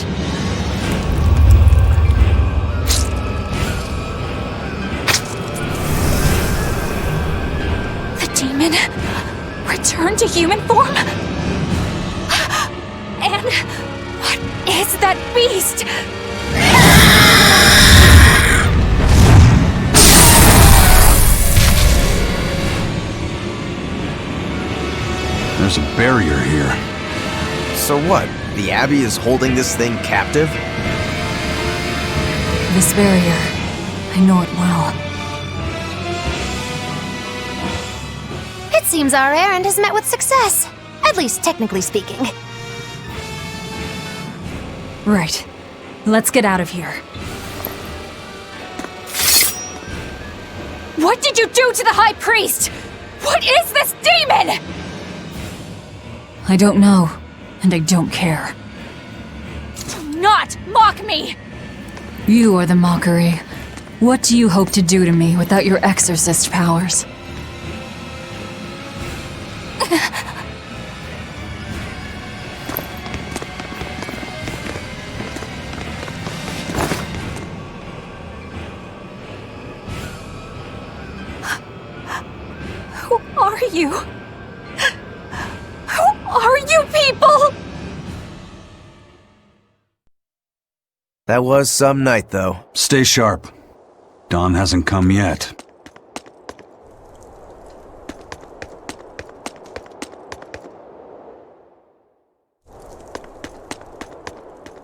The demon returned to human form? And what is that beast? There's a barrier here. So what? The Abbey is holding this thing captive? This barrier. I know it well. It seems our errand has met with success. At least technically speaking. Right. Let's get out of here. What did you do to the High Priest? What is this demon? I don't know, and I don't care. Do not mock me! You are the mockery. What do you hope to do to me without your exorcist powers? Who are you? Who are you people? That was some night, though. Stay sharp. Dawn hasn't come yet.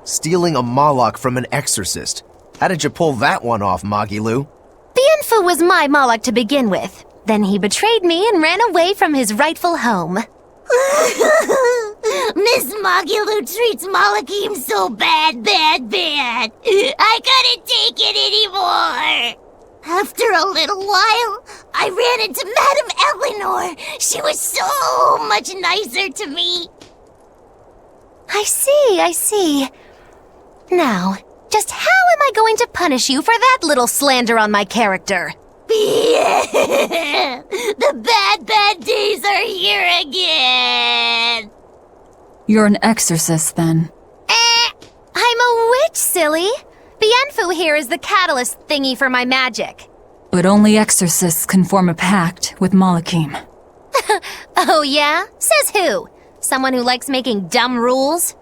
Stealing a Moloch from an exorcist. How did you pull that one off, Magilu? Bienfu was my Moloch to begin with. Then he betrayed me and ran away from his rightful home. Miss Magilu treats Malachim so bad. I couldn't take it anymore. After a little while, I ran into Madame Eleanor. She was so much nicer to me. I see. Now, just how am I going to punish you for that little slander on my character? The bad days are here again. You're an exorcist, then. I'm a witch, silly. Bienfu here is the catalyst thingy for my magic. But only exorcists can form a pact with Malachim. Oh yeah? Says who? Someone who likes making dumb rules?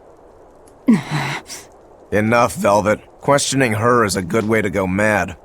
Enough, Velvet. Questioning her is a good way to go mad.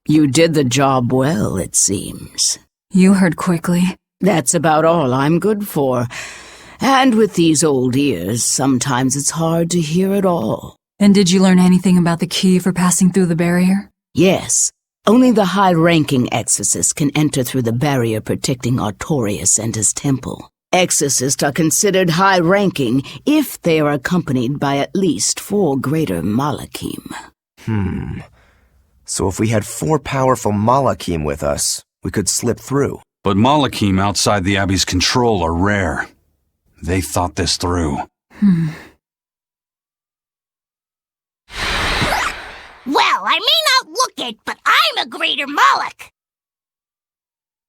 You did the job well, it seems. You heard quickly. That's about all I'm good for. And with these old ears, sometimes it's hard to hear it all. And did you learn anything about the key for passing through the barrier? Yes. Only the high-ranking exorcists can enter through the barrier protecting Artorias and his temple. Exorcists are considered high-ranking if they are accompanied by at least 4 greater Malachim. So if we had 4 powerful Malachim with us, we could slip through. But Malachim outside the Abbey's control are rare. They thought this through. Well, I may not look it, but I'm a greater Moloch.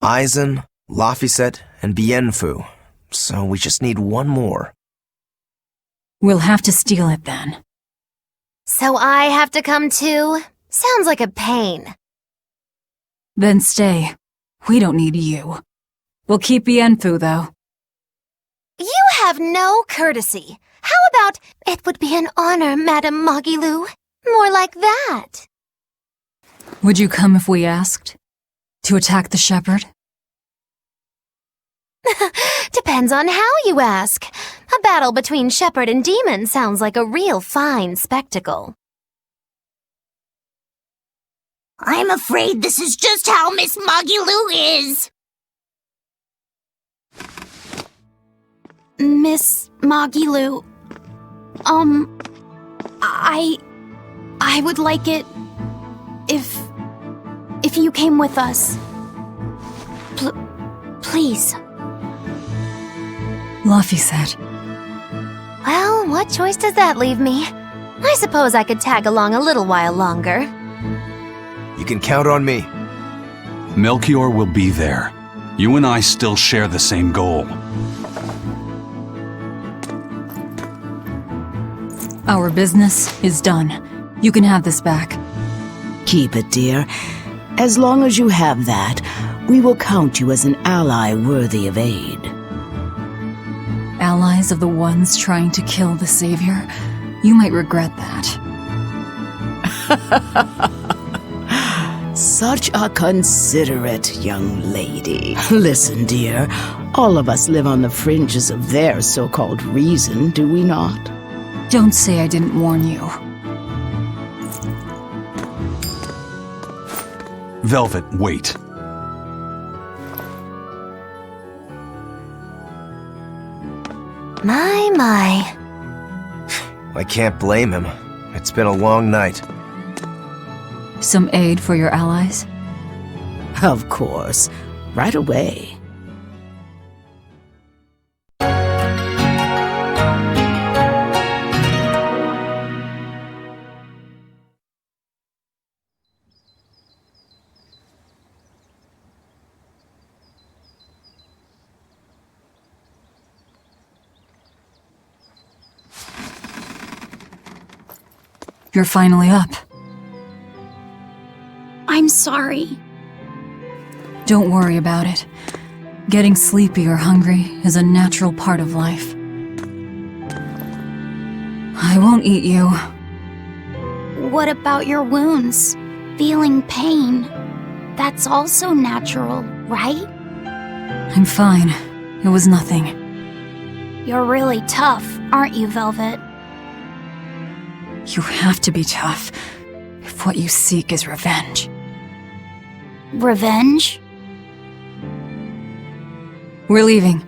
Aizen, Laphicet, and Bienfu. So we just need one more. We'll have to steal it then. So I have to come too? Sounds like a pain. Then stay. We don't need you. We'll keep Bienfu, though. You have no courtesy. How about, it would be an honor, Madame Magilou? More like that. Would you come if we asked? To attack the shepherd? Depends on how you ask. A battle between shepherd and demon sounds like a real fine spectacle. I'm afraid this is just how Miss Magilou is. Miss Magilou, I would like it if you came with us. Please. Laphicet. Well, what choice does that leave me? I suppose I could tag along a little while longer. You can count on me. Melchior will be there. You and I still share the same goal. Our business is done. You can have this back. Keep it, dear. As long as you have that, we will count you as an ally worthy of aid. Allies of the ones trying to kill the Savior? You might regret that. Such a considerate young lady. Listen, dear, all of us live on the fringes of their so-called reason, do we not? Don't say I didn't warn you. Velvet, wait. My. I can't blame him. It's been a long night. Some aid for your allies? Of course. Right away. You're finally up. I'm sorry. Don't worry about it. Getting sleepy or hungry is a natural part of life. I won't eat you. What about your wounds? Feeling pain? That's also natural, right? I'm fine. It was nothing. You're really tough, aren't you, Velvet? You have to be tough if what you seek is revenge. Revenge? We're leaving.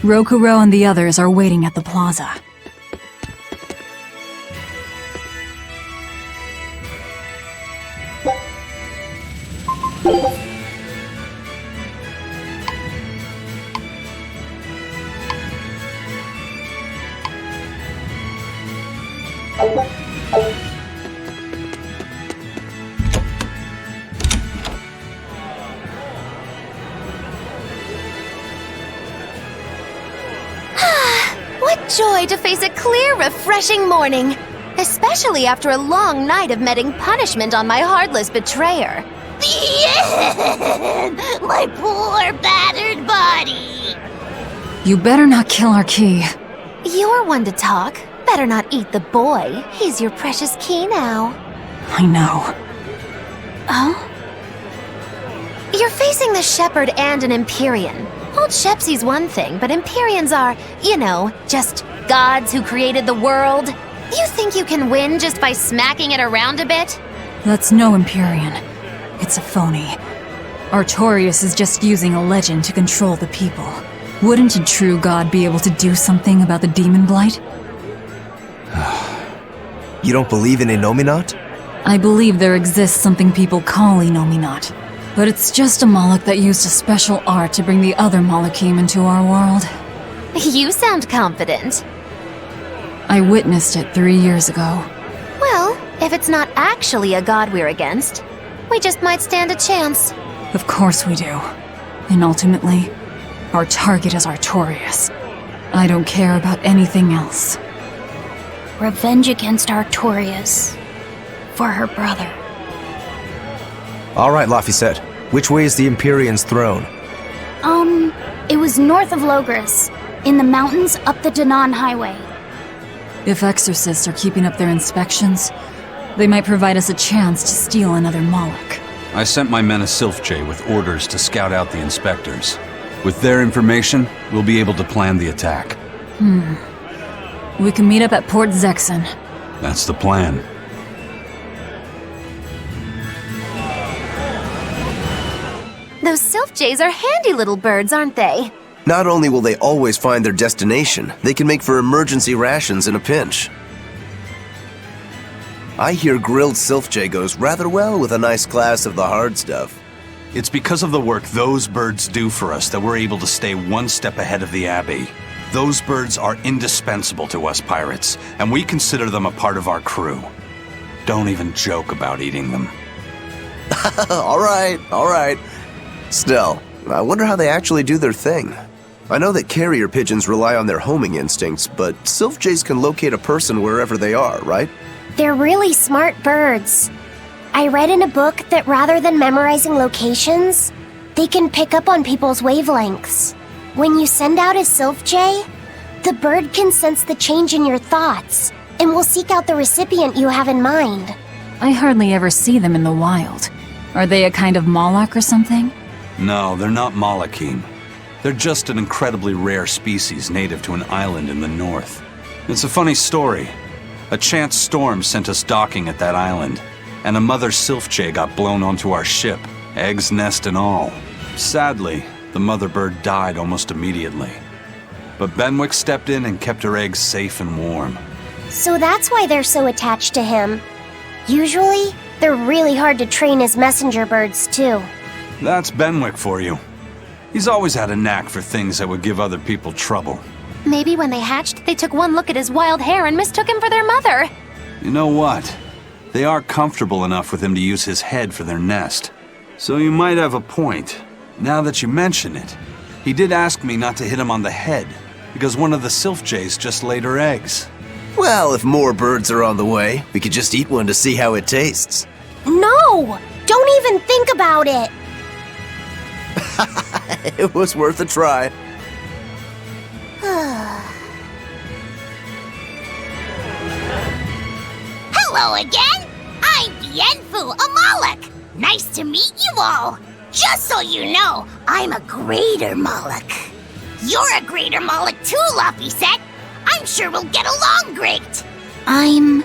Rokuro and the others are waiting at the plaza. What joy to face a clear, refreshing morning! Especially after a long night of meting punishment on my heartless betrayer. My poor battered body. You better not kill our key. You're one to talk. Better not eat the boy. He's your precious key now. I know. Oh? You're facing the Shepherd and an Empyrean. Old Shepsy's one thing, but Empyreans are, you know, just gods who created the world. You think you can win just by smacking it around a bit? That's no Empyrean. It's a phony. Artorias is just using a legend to control the people. Wouldn't a true god be able to do something about the demon blight? You don't believe in Innominat? I believe there exists something people call Innominat. But it's just a Moloch that used a special art to bring the other Molochim into our world. You sound confident. I witnessed it 3 years ago. Well, if it's not actually a god we're against, we just might stand a chance. Of course we do. And ultimately, our target is Artorias. I don't care about anything else. Revenge against Artorias. For her brother. All right, Laphicet. Which way is the Empyrean's throne? It was north of Logris, in the mountains up the Danan Highway. If exorcists are keeping up their inspections, they might provide us a chance to steal another Moloch. I sent my men a Sylph-J with orders to scout out the inspectors. With their information, we'll be able to plan the attack. We can meet up at Port Zexon. That's the plan. Those Sylph-Jays are handy little birds, aren't they? Not only will they always find their destination, they can make for emergency rations in a pinch. I hear grilled Sylph-J goes rather well with a nice glass of the hard stuff. It's because of the work those birds do for us that we're able to stay one step ahead of the Abbey. Those birds are indispensable to us pirates, and we consider them a part of our crew. Don't even joke about eating them. All right. Still, I wonder how they actually do their thing. I know that carrier pigeons rely on their homing instincts, but Sylph-Jays can locate a person wherever they are, right? They're really smart birds. I read in a book that rather than memorizing locations, they can pick up on people's wavelengths. When you send out a Sylph-J, the bird can sense the change in your thoughts and will seek out the recipient you have in mind. I hardly ever see them in the wild. Are they a kind of Moloch or something? No, they're not Molochim. They're just an incredibly rare species native to an island in the north. It's a funny story. A chance storm sent us docking at that island, and a mother Sylph-J got blown onto our ship, eggs, nest, and all. Sadly, the mother bird died almost immediately. But Benwick stepped in and kept her eggs safe and warm. So that's why they're so attached to him. Usually, they're really hard to train as messenger birds, too. That's Benwick for you. He's always had a knack for things that would give other people trouble. Maybe when they hatched, they took one look at his wild hair and mistook him for their mother. You know what? They are comfortable enough with him to use his head for their nest. So you might have a point. Now that you mention it, he did ask me not to hit him on the head, because one of the Sylph-Jays just laid her eggs. Well, if more birds are on the way, we could just eat one to see how it tastes. No! Don't even think about it! It was worth a try. Hello again! I'm Bienfu, a Moloch! Nice to meet you all! Just so you know, I'm a greater Moloch. You're a greater Moloch too, Laphicet! I'm sure we'll get along great! I'm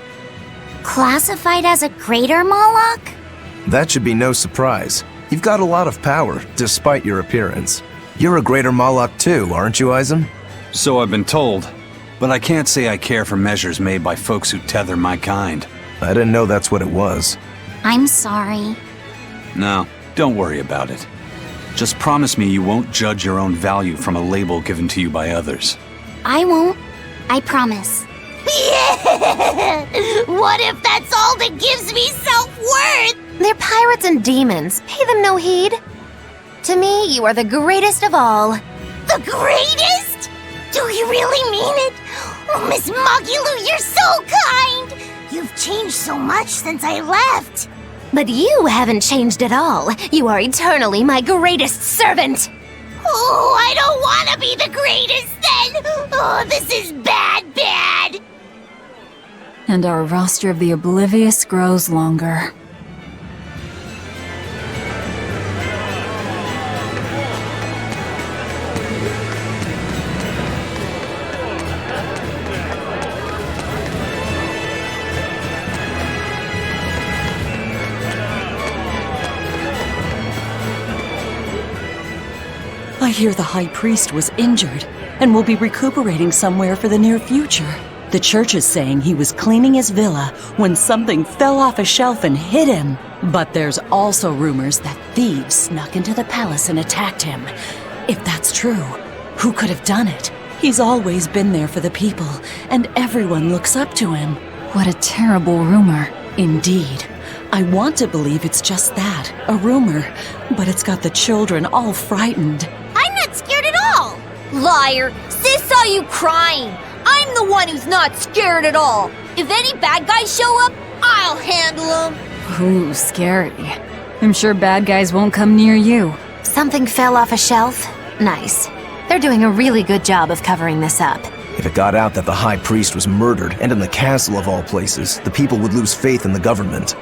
classified as a greater Moloch? That should be no surprise. You've got a lot of power, despite your appearance. You're a greater Moloch too, aren't you, Eisen? So I've been told, but I can't say I care for measures made by folks who tether my kind. I didn't know that's what it was. I'm sorry. No, don't worry about it. Just promise me you won't judge your own value from a label given to you by others. I won't. I promise. What if that's all that gives me self-worth? They're pirates and demons. Pay them no heed. To me, you are the greatest of all. The greatest? Do you really mean it? Oh, Miss Magilou, you're so kind! You've changed so much since I left. But you haven't changed at all. You are eternally my greatest servant. Oh, I don't want to be the greatest then! Oh, this is bad, bad! And our roster of the oblivious grows longer. I hear the High Priest was injured and will be recuperating somewhere for the near future. The church is saying he was cleaning his villa when something fell off a shelf and hit him. But there's also rumors that thieves snuck into the palace and attacked him. If that's true, who could have done it? He's always been there for the people, and everyone looks up to him. What a terrible rumor. Indeed. I want to believe it's just that, a rumor, but it's got the children all frightened. I'm not scared at all! Liar! Sis saw you crying! I'm the one who's not scared at all! If any bad guys show up, I'll handle them! Ooh, scary. I'm sure bad guys won't come near you. Something fell off a shelf? Nice. They're doing a really good job of covering this up. If it got out that the High Priest was murdered, and in the castle of all places, the people would lose faith in the government.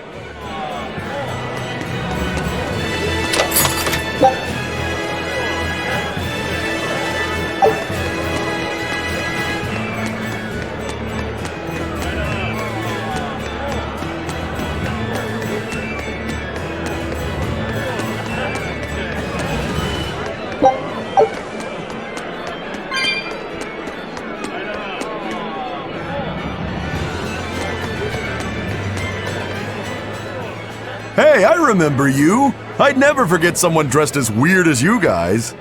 Hey, I remember you. I'd never forget someone dressed as weird as you guys.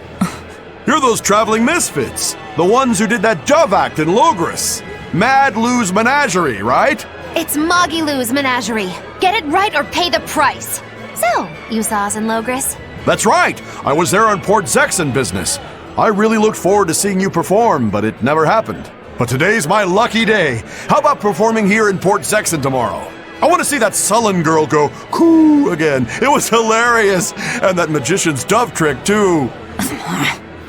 You're those traveling misfits. The ones who did that Jove act in Logris. Mad Lou's Menagerie, right? It's Moggy Lou's Menagerie. Get it right or pay the price. So, you saw us in Logris? That's right. I was there on Port Zexon business. I really looked forward to seeing you perform, but it never happened. But today's my lucky day. How about performing here in Port Zexon tomorrow? I want to see that sullen girl go coo again. It was hilarious. And that magician's dove trick, too.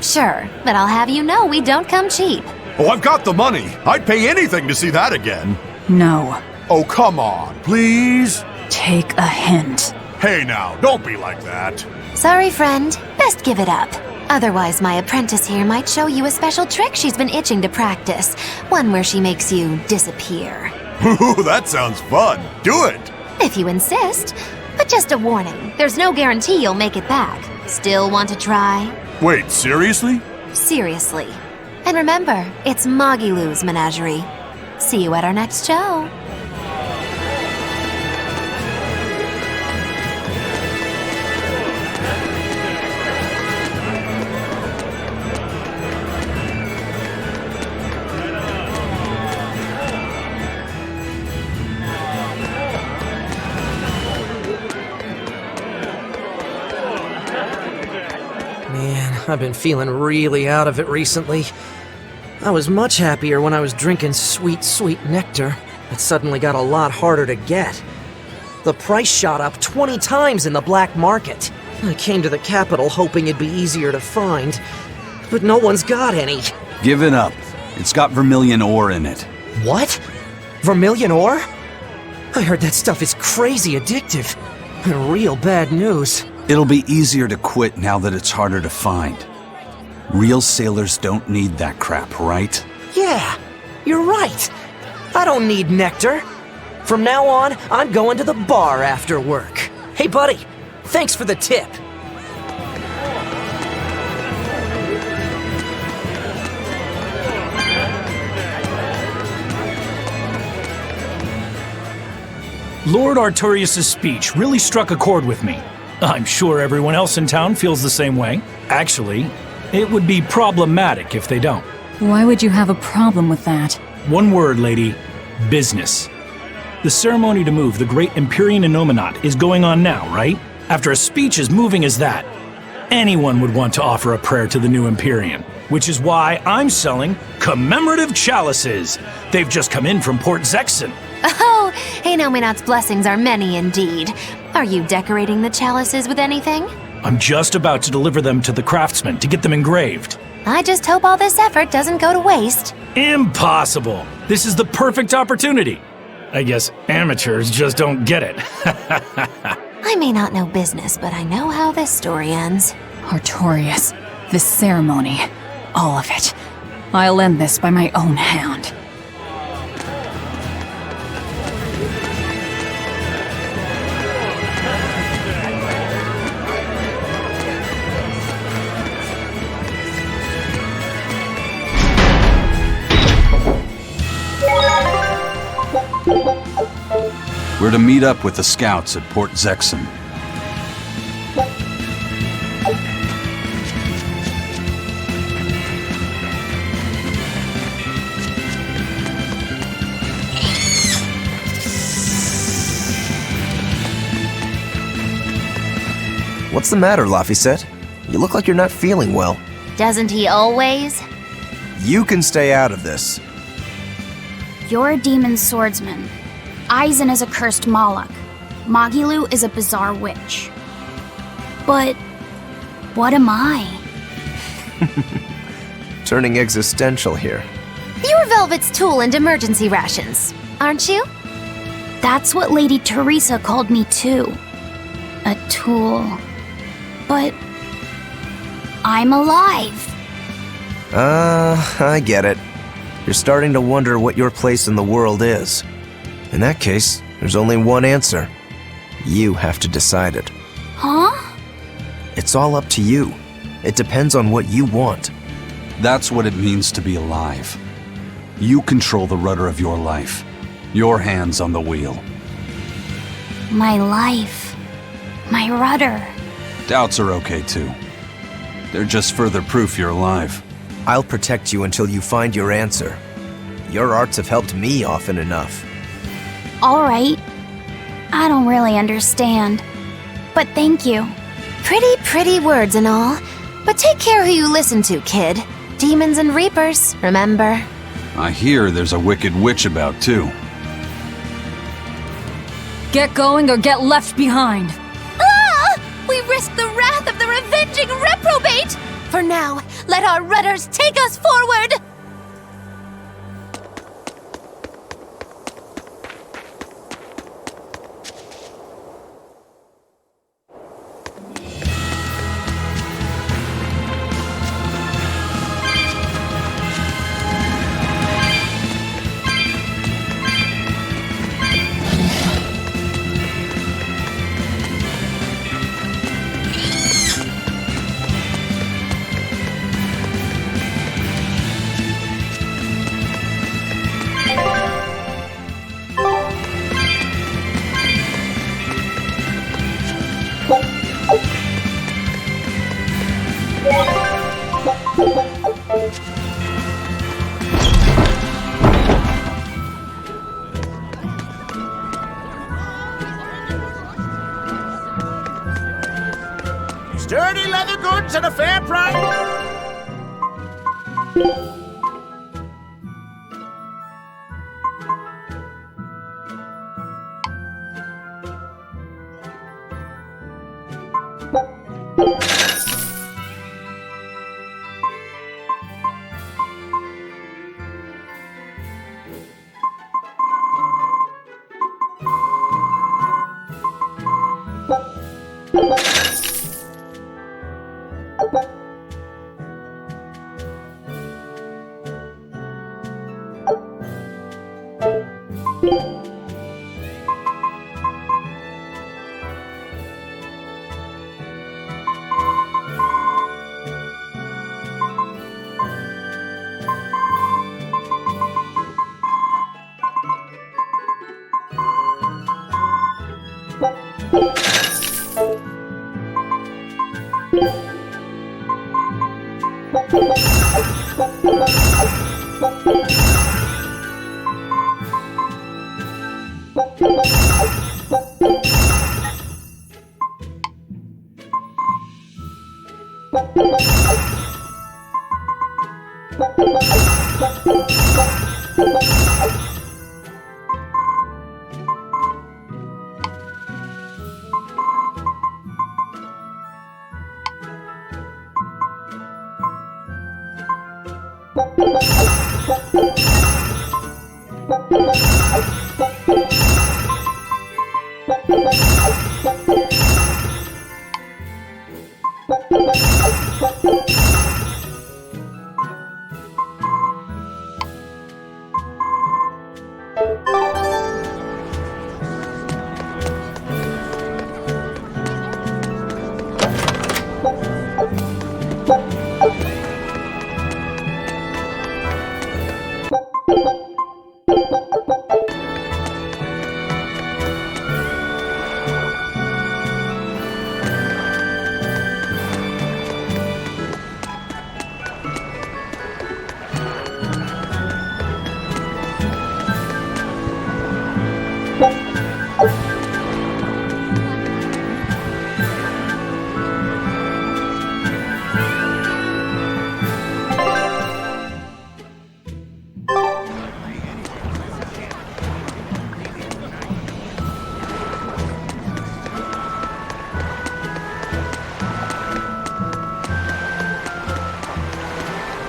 Sure, but I'll have you know we don't come cheap. Oh, I've got the money. I'd pay anything to see that again. No. Oh, come on, please. Take a hint. Hey now, don't be like that. Sorry, friend. Best give it up. Otherwise, my apprentice here might show you a special trick she's been itching to practice. One where she makes you disappear. Ooh, that sounds fun. Do it. If you insist. But just a warning, there's no guarantee you'll make it back. Still want to try? Wait, seriously? Seriously. And remember, it's Moggy Lou's Menagerie. See you at our next show. Man, I've been feeling really out of it recently. I was much happier when I was drinking sweet, sweet nectar. It suddenly got a lot harder to get. The price shot up 20 times in the black market. I came to the capital hoping it'd be easier to find, but no one's got any. Give it up. It's got vermilion ore in it. What? Vermilion ore? I heard that stuff is crazy addictive. Real bad news. It'll be easier to quit now that it's harder to find. Real sailors don't need that crap, right? Yeah, you're right. I don't need nectar. From now on, I'm going to the bar after work. Hey, buddy, thanks for the tip. Lord Artorius' speech really struck a chord with me. I'm sure everyone else in town feels the same way. Actually, it would be problematic if they don't. Why would you have a problem with that? One word, lady. Business. The ceremony to move the great Empyrean Innominat is going on now, right? After a speech as moving as that, anyone would want to offer a prayer to the new Empyrean, which is why I'm selling commemorative chalices. They've just come in from Port Zexon. Oh, Innominat's blessings are many indeed. Are you decorating the chalices with anything? I'm just about to deliver them to the craftsman to get them engraved. I just hope all this effort doesn't go to waste. Impossible! This is the perfect opportunity. I guess amateurs just don't get it. I may not know business, but I know how this story ends. Artorias, this ceremony, all of it. I'll end this by my own hand. We're to meet up with the scouts at Port Zexon. What's the matter, Laphicet? You look like you're not feeling well. Doesn't he always? You can stay out of this. You're a demon swordsman. Aizen is a cursed Moloch. Magilu is a bizarre witch. But what am I? Turning existential here. You're Velvet's tool and emergency rations, aren't you? That's what Lady Teresa called me too. A tool. But I'm alive. I get it. You're starting to wonder what your place in the world is. In that case, there's only one answer. You have to decide it. Huh? It's all up to you. It depends on what you want. That's what it means to be alive. You control the rudder of your life. Your hands on the wheel. My life. My rudder. Doubts are okay too. They're just further proof you're alive. I'll protect you until you find your answer. Your arts have helped me often enough. All right. I don't really understand. But thank you. Pretty words and all. But take care who you listen to, kid. Demons and reapers, remember? I hear there's a wicked witch about too. Get going or get left behind. Ah! We risk the wrath of the revenging reprobate! For now, let our rudders take us forward! Sturdy leather goods at a fair price.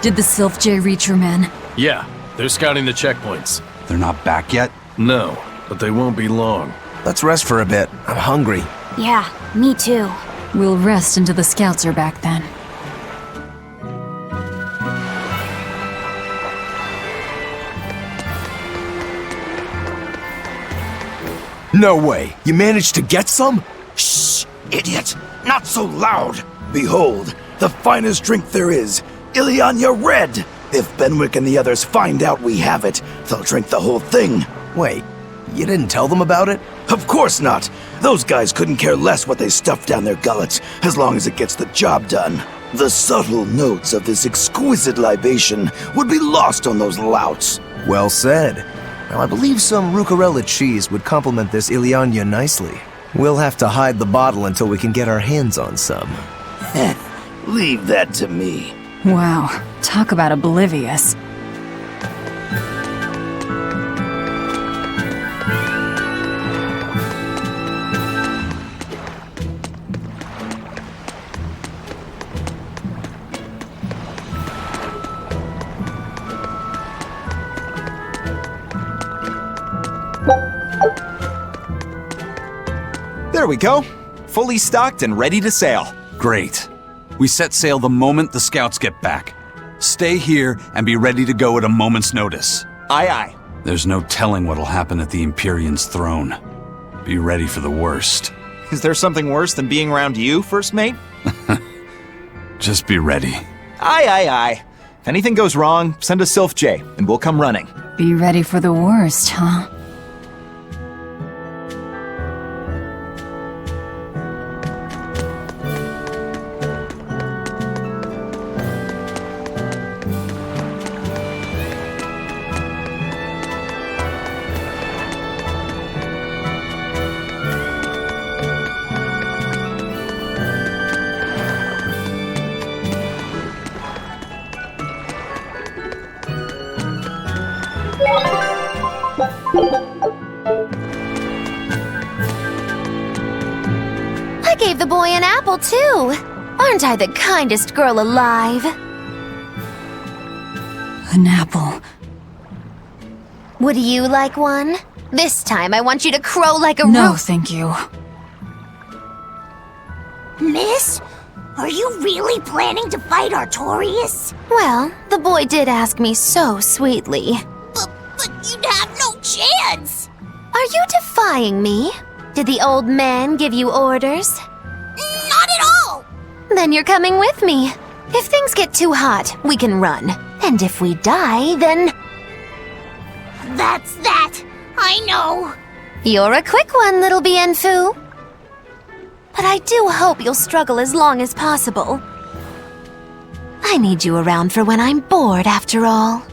Did the Sylph J reach your men? Yeah, they're scouting the checkpoints. They're not back yet? No, but they won't be long. Let's rest for a bit. I'm hungry. Yeah, me too. We'll rest until the scouts are back then. No way. You managed to get some? Shh, idiot! Not so loud! Behold, the finest drink there is, Ileana Red! If Benwick and the others find out we have it, they'll drink the whole thing. Wait, you didn't tell them about it? Of course not! Those guys couldn't care less what they stuff down their gullets, as long as it gets the job done. The subtle notes of this exquisite libation would be lost on those louts. Well said. Now, I believe some Rucarella cheese would complement this Ileana nicely. We'll have to hide the bottle until we can get our hands on some. Leave that to me. Wow, talk about oblivious. There we go. Fully stocked and ready to sail. Great. We set sail the moment the scouts get back. Stay here and be ready to go at a moment's notice. Aye, aye. There's no telling what'll happen at the Empyrean's throne. Be ready for the worst. Is there something worse than being around you, First Mate? Just be ready. Aye, aye, aye. If anything goes wrong, send a Sylph J, and we'll come running. Be ready for the worst, huh? I gave the boy an apple, too. Aren't I the kindest girl alive? An apple. Would you like one? This time I want you to crow like a No, thank you. Miss? Are you really planning to fight Artorias? Well, the boy did ask me so sweetly. But you'd have no chance! Are you defying me? Did the old man give you orders? Not at all! Then you're coming with me. If things get too hot, we can run. And if we die, then... That's that! I know! You're a quick one, little Bienfu. But I do hope you'll struggle as long as possible. I need you around for when I'm bored, after all.